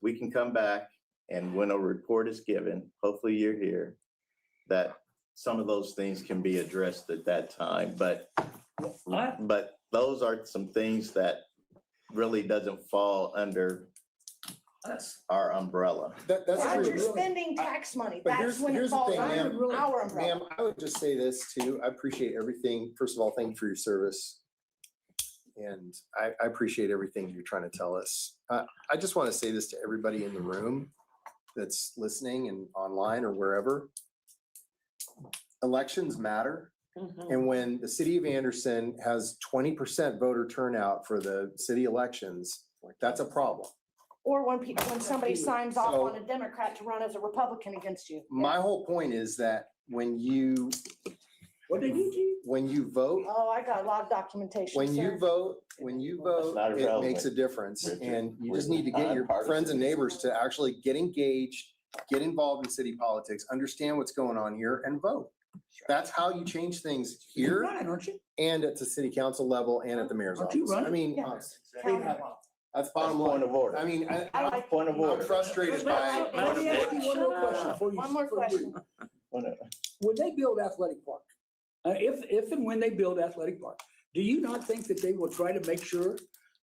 we can come back, and when a report is given, hopefully you're here, that some of those things can be addressed at that time, but those are some things that really doesn't fall under our umbrella. That's As true. you're spending tax money, But that's when it here's the falls thing, under ma'am. our umbrella. Ma'am, I would just say this too. I appreciate everything. First of all, thank you for your service. And I appreciate everything you're trying to tell us. I just want to say this to everybody in the room that's listening and online or wherever. Elections matter. And when the city of Anderson has 20% voter turnout for the city elections, that's a problem. Or when somebody signs off on a Democrat to run as a Republican against you. My whole point is that when you What did you do? when you vote, Oh, I got a lot of documentation, when you sir. vote, not it irrelevant, makes a difference. Richard. And you just need to get your friends and neighbors to actually get engaged, get involved in city politics, understand what's going on here and vote. That's how you change things You're here running, aren't you? and at the city council level and at the mayor's Aren't you office. I running? mean, Yeah. that's bottom line. Point of order. I mean, I like- Point of I'm order. frustrated by. Let me ask you one more question before you. One more before you- question. When they build athletic park, if and when they build athletic park, do you not think that they will try to make sure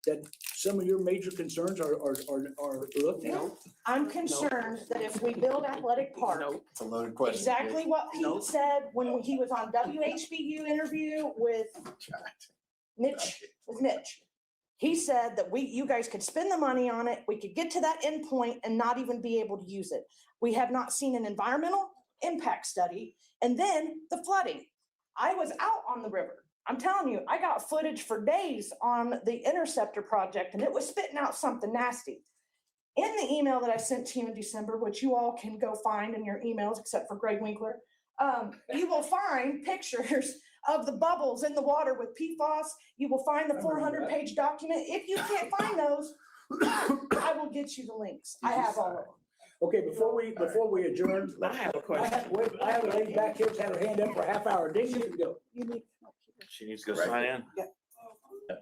that some of your major concerns are looked at? I'm concerned that if we build Athletic Park, It's a loaded question. exactly what Pete said when he was on WHBU interview with Mitch. He said that you guys could spend the money on it, we could get to that end point and not even be able to use it. We have not seen an environmental impact study, and then the flooding. I was out on the river. I'm telling you, I got footage for days on the Interceptor project, and it was spitting out something nasty. In the email that I sent to you in December, which you all can go find in your emails, except for Greg Winkler, you will find pictures of the bubbles in the water with PFAS. You will find the 400-page document. If you can't find those, I will get you the links. I have all of them. Okay, before we adjourn, I have a I question. have a lady back here that's had her hand up for a half hour. Didn't you go? She needs to go sign in.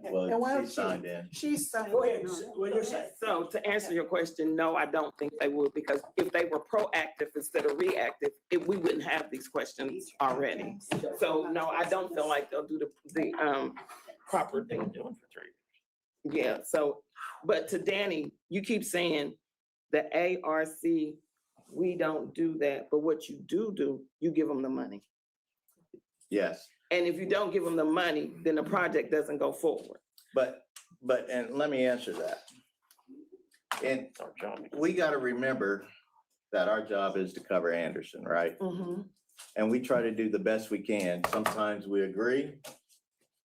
And Well, why she don't signed in. She's signed. Go ahead. in on it. What you're saying. So to answer your question, no, I don't think they would, because if they were proactive instead of reactive, we wouldn't have these questions already. So no, I don't feel like they'll do the proper thing. Doing for 3 years. Yeah, so, but to Danny, you keep saying The ARC, we don't do that, but what you do, you give them the money. Yes, And if you don't give them the money, then the project doesn't go forward. but, and let me answer that. And we gotta remember that our job is to cover Anderson, right? Mhm. And we try to do the best we can. Sometimes we agree,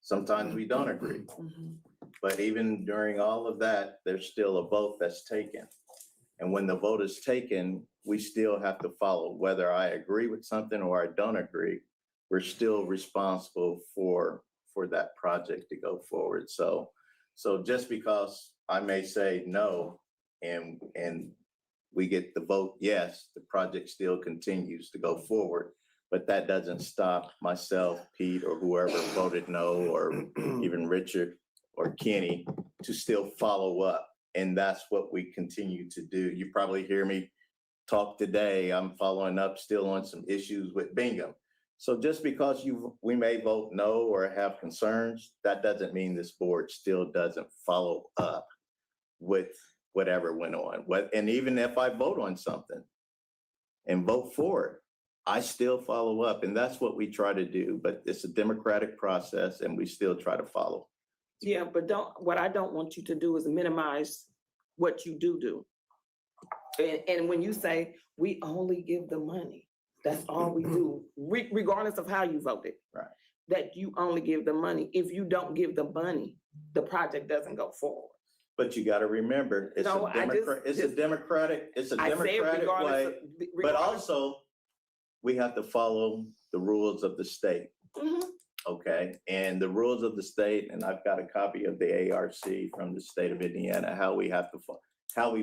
sometimes we don't agree. Mhm. But even during all of that, there's still a vote that's taken. And when the vote is taken, we still have to follow, whether I agree with something or I don't agree, we're still responsible for that project to go forward. So just because I may say no and we get the vote yes, the project still continues to go forward. But that doesn't stop myself, Pete, or whoever voted no, or even Richard or Kenny, to still follow up. And that's what we continue to do. You probably hear me talk today. I'm following up still on some issues with Bingham. So just because we may vote no or have concerns, that doesn't mean this board still doesn't follow up with whatever went on. And even if I vote on something and vote for it, I still follow up, and that's what we try to do. But it's a democratic process, and we still try to follow. Yeah, but what I don't want you to do is minimize what you do. And when you say, we only give the money, that's all we do, regardless of how you voted. Right. That you only give the money. If you don't give the money, the project doesn't go forward. But you got to remember, it's No, a democratic way, but also we have to follow the rules of the state. Mhm. Okay, and the rules of the state, and I've got a copy of the ARC from the state of Indiana, how we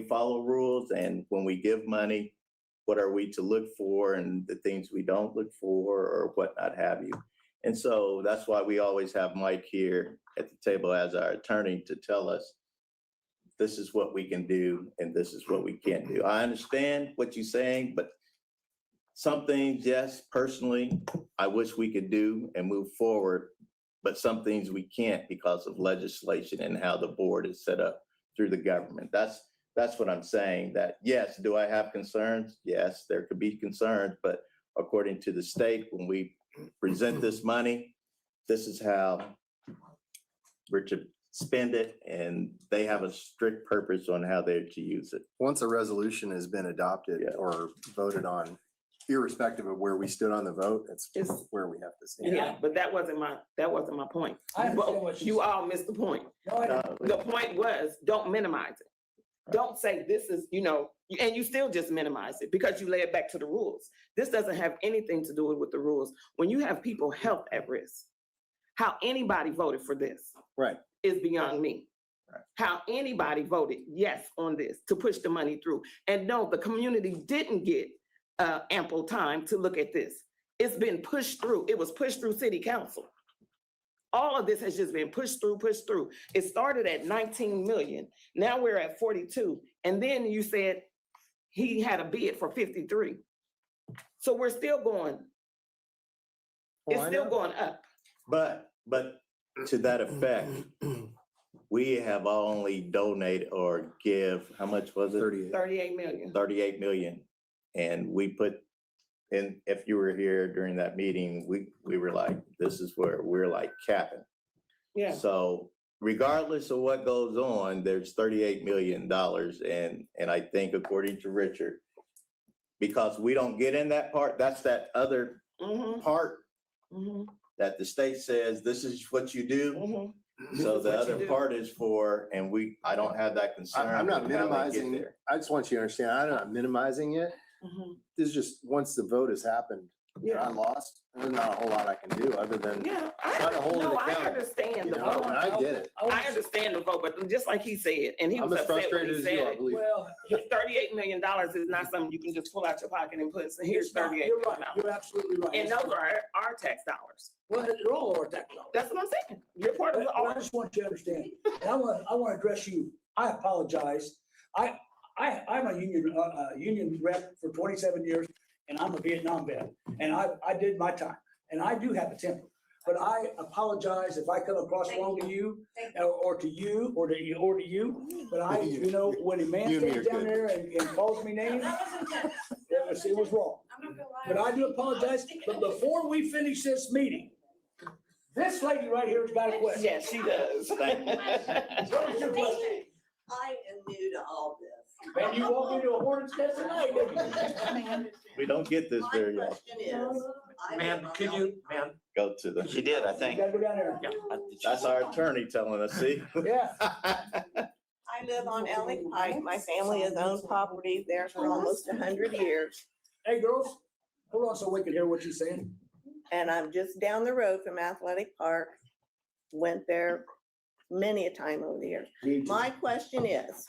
follow rules, and when we give money, what are we to look for and the things we don't look for or whatnot have you. And so that's why we always have Mike here at the table as our attorney to tell us, this is what we can do and this is what we can't do. I understand what you're saying, but some things, yes, personally, I wish we could do and move forward, but some things we can't because of legislation and how the board is set up through the government. That's what I'm saying, that yes, do I have concerns? Yes, there could be concerns, but according to the state, when we present this money, this is how we're to spend it, and they have a strict purpose on how they're to use it. Once a resolution has been adopted or voted on, irrespective of where we stood on the vote, that's It's- where we have to stand. Yeah, but that wasn't my point. I understand what You all missed the point. No, I don't. The point was, don't minimize it. Don't say this is, and you still just minimize it because you lay it back to the rules. This doesn't have anything to do with the rules. When you have people health at risk, how anybody voted for this Right. is beyond me. Right. How anybody voted yes on this to push the money through. And no, the community didn't get ample time to look at this. It's been pushed through. It was pushed through city council. All of this has just been pushed through. It started at 19 million. Now we're at 42. And then you said he had a bid for 53. So we're still going, it's still going up. But to that effect, we have only donated or give, how much was it? 38. 38 million. 38 million. And we put in, if you were here during that meeting, we were like, this is where we're like capping. Yeah. So regardless of what goes on, there's $38 million. And I think according to Richard, because we don't get in that part, that's that other Mhm, part mhm, that the state says, this is what you do. mhm. So This is the what you other do. part is for, and I don't have that concern. I'm not with how they get minimizing, there. I just want you to understand, I'm not minimizing it. Mhm. This is just, once the vote has happened, and I Yeah, lost, there's not a whole lot I can do other than, yeah. Trying to hold it No, I accountable, understand you the know, vote. and I get it. I understand the vote, but just like he said, and he I'm was as upset when frustrated he as said you, I it. believe. Well, The $38 million is not something you can just pull out your pocket and put, so here's it's not. 38 You're million. right. You're absolutely right. And those are our tax dollars. Well, they're all our tax dollars. That's what I'm saying. You're part of But the, I just want you to understand, and I want to address you. I apologize. I'm a union rep for 27 years, and I'm a Vietnam vet, and I did my time, and I do have a temper. but I apologize if I come across wrong to you, or to you, or to you, but I, you know, when a man stands down there and calls me names, it was wrong. But I do apologize, but before we finish this meeting, this lady right here has got a question. Yes, she does. Thank you. What is your question? I am new to all this. Man, you walked into a hornet's nest tonight, didn't you? We don't get this My very often. question is. I Ma'am, live on could you, ma'am? Go to the, She did, I You think. gotta go down there. that's our attorney telling us, see? Yeah. I live on Ellick Pike. My family has owned property there for almost 100 years. Hey, girls, hold on so we can hear what you're saying. And I'm just down the road from Athletic Park. Went there many a time over the years. My question is,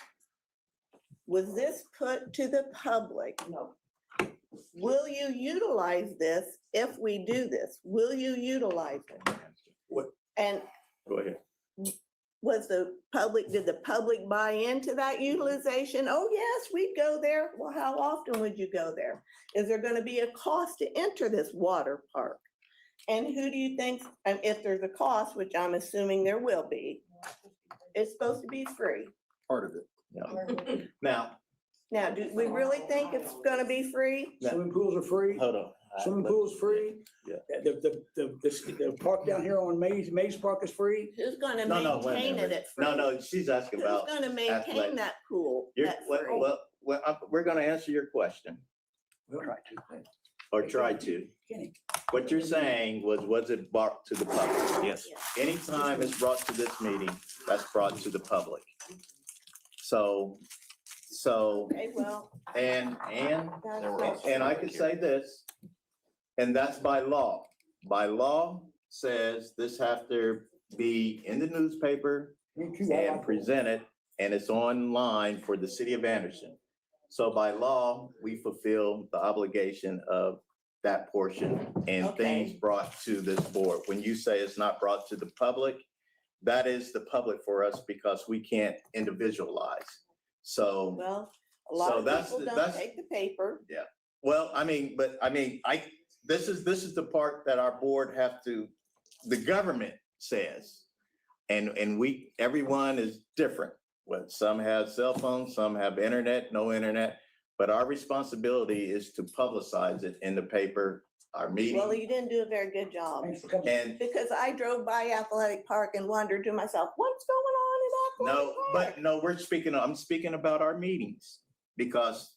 was this put to the public? No. Will you utilize this if we do this? Will you utilize it? What? And Go ahead. was the public, did the public buy into that utilization? Oh, yes, we'd go there. Well, how often would you go there? Is there gonna be a cost to enter this water park? And who do you think, and if there's a cost, which I'm assuming there will be, it's supposed to be free. Part of it. Now, Now, do we really think it's gonna be free? Swimming pools are free. hold on. Swimming pool's free. Yeah. The park down here on Maze Park is free. Who's gonna No, no, wait a maintain it minute. at free? No, she's asking Who's about, gonna maintain athletic. that pool you're, at free? we're gonna answer your question, We'll try to. or try to. Kenny. What you're saying was it brought to the public? Yes. Anytime it's brought to this meeting, that's brought to the public. So, Okay, well, and that's. I could say this, and that's by law. By law says this have to be in the newspaper and presented, and it's online for the city of Anderson. So by law, we fulfill the obligation of that portion and things Okay. brought to this board. When you say it's not brought to the public, that is the public for us because we can't individualize. So, Well, a So lot of that's people the- don't that's- take the paper. well, this is the part that our board have to, the government says. And everyone is different. Well, some have cell phones, some have internet, no internet. But our responsibility is to publicize it in the paper, our Well, meeting. you didn't do a very good job. Thanks for coming. And Because I drove by Athletic Park and wondered to myself, what's going on in Athletic Park? I'm speaking about our meetings. Because,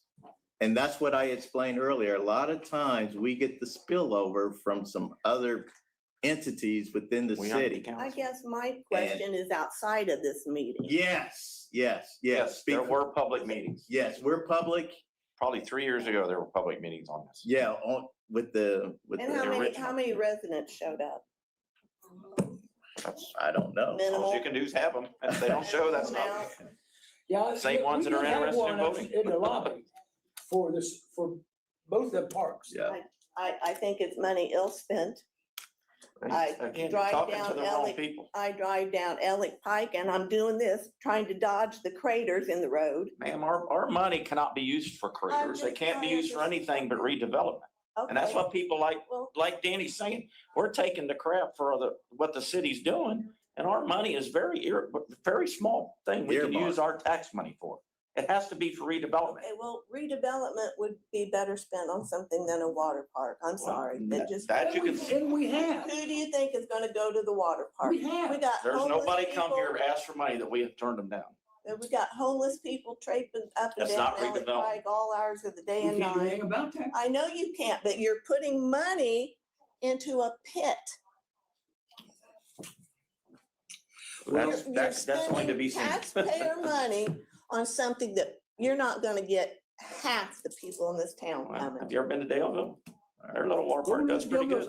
and that's what I explained earlier, a lot of times we get the spillover from some other entities within the We aren't the city. I council. guess my question is outside of this meeting. Yes. Yes, there were public meetings. Yes, we're public. Probably 3 years ago, there were public meetings on this. Yeah, with the, And how many residents showed up? I don't know. All Minimal. you can do is have them. If they don't show, that's not. Yeah. Same ones that are we did have interested in one voting. In the lobby for this, for both the parks. Yeah. I think it's money ill spent. I Again, you're drive talking down to the wrong Ellick- people. I drive down Ellick Pike and I'm doing this, trying to dodge the craters in the road. Ma'am, our money cannot be used for careers. They can't be used for anything but redevelopment. And that's Okay, what people well, like Danny's saying, we're taking the crap for what the city's doing. And our money is very small thing we can Earmark. use our tax money for. It has to be for redevelopment. okay, well, redevelopment would be better spent on something than a water park. I'm sorry. It just, That you can, And we have. who do you think is gonna go to the water park? We have. We got there's homeless nobody come people- here to ask for money that we have turned them down. We got homeless people traipsing up and That's down not Ellick redevelopment. Pike all hours of the day We and can't do night. anything about that. I know you can't, but you're putting money into a pit. That's going to be seen. Taxpayer money on something that you're not gonna get half the people in this town Well, coming. Have you ever been to Daleville? Their little water park does pretty good.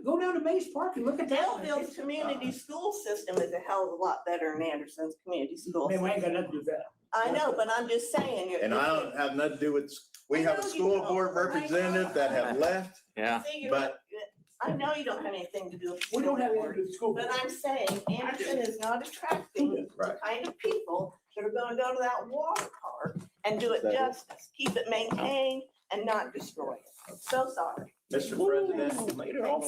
Go down to Maze Park and look at that. Daleville's community school system is a hell of a lot better than Anderson's community school. Man, we ain't system. got nothing to do with that. I know, but I'm just saying. And I don't have nothing to do with, we have a school board representative that have left. Yeah. See, but- I know you don't have anything to do with. We don't have school anything board, to do with school. But I'm saying Anderson is not attracting the Right. kind of people that are gonna go to that water park and do it That is- justice, keep it maintained and not destroy it. So sorry. Mr. President, Made it off.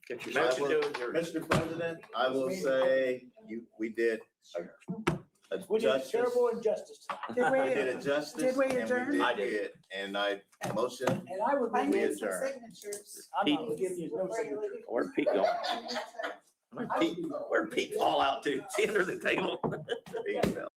Get your I motion will- to adjourn. Mr. President, I will say we did We a did a justice. terrible injustice. Did We we, did a justice. did we and adjourn? did I did. it, and I motion, And I would. I we need some adjourn. signatures. I'm not gonna give you no signature. Where'd Pete go? Where'd Pete fall out to? Is he under the table? He fell.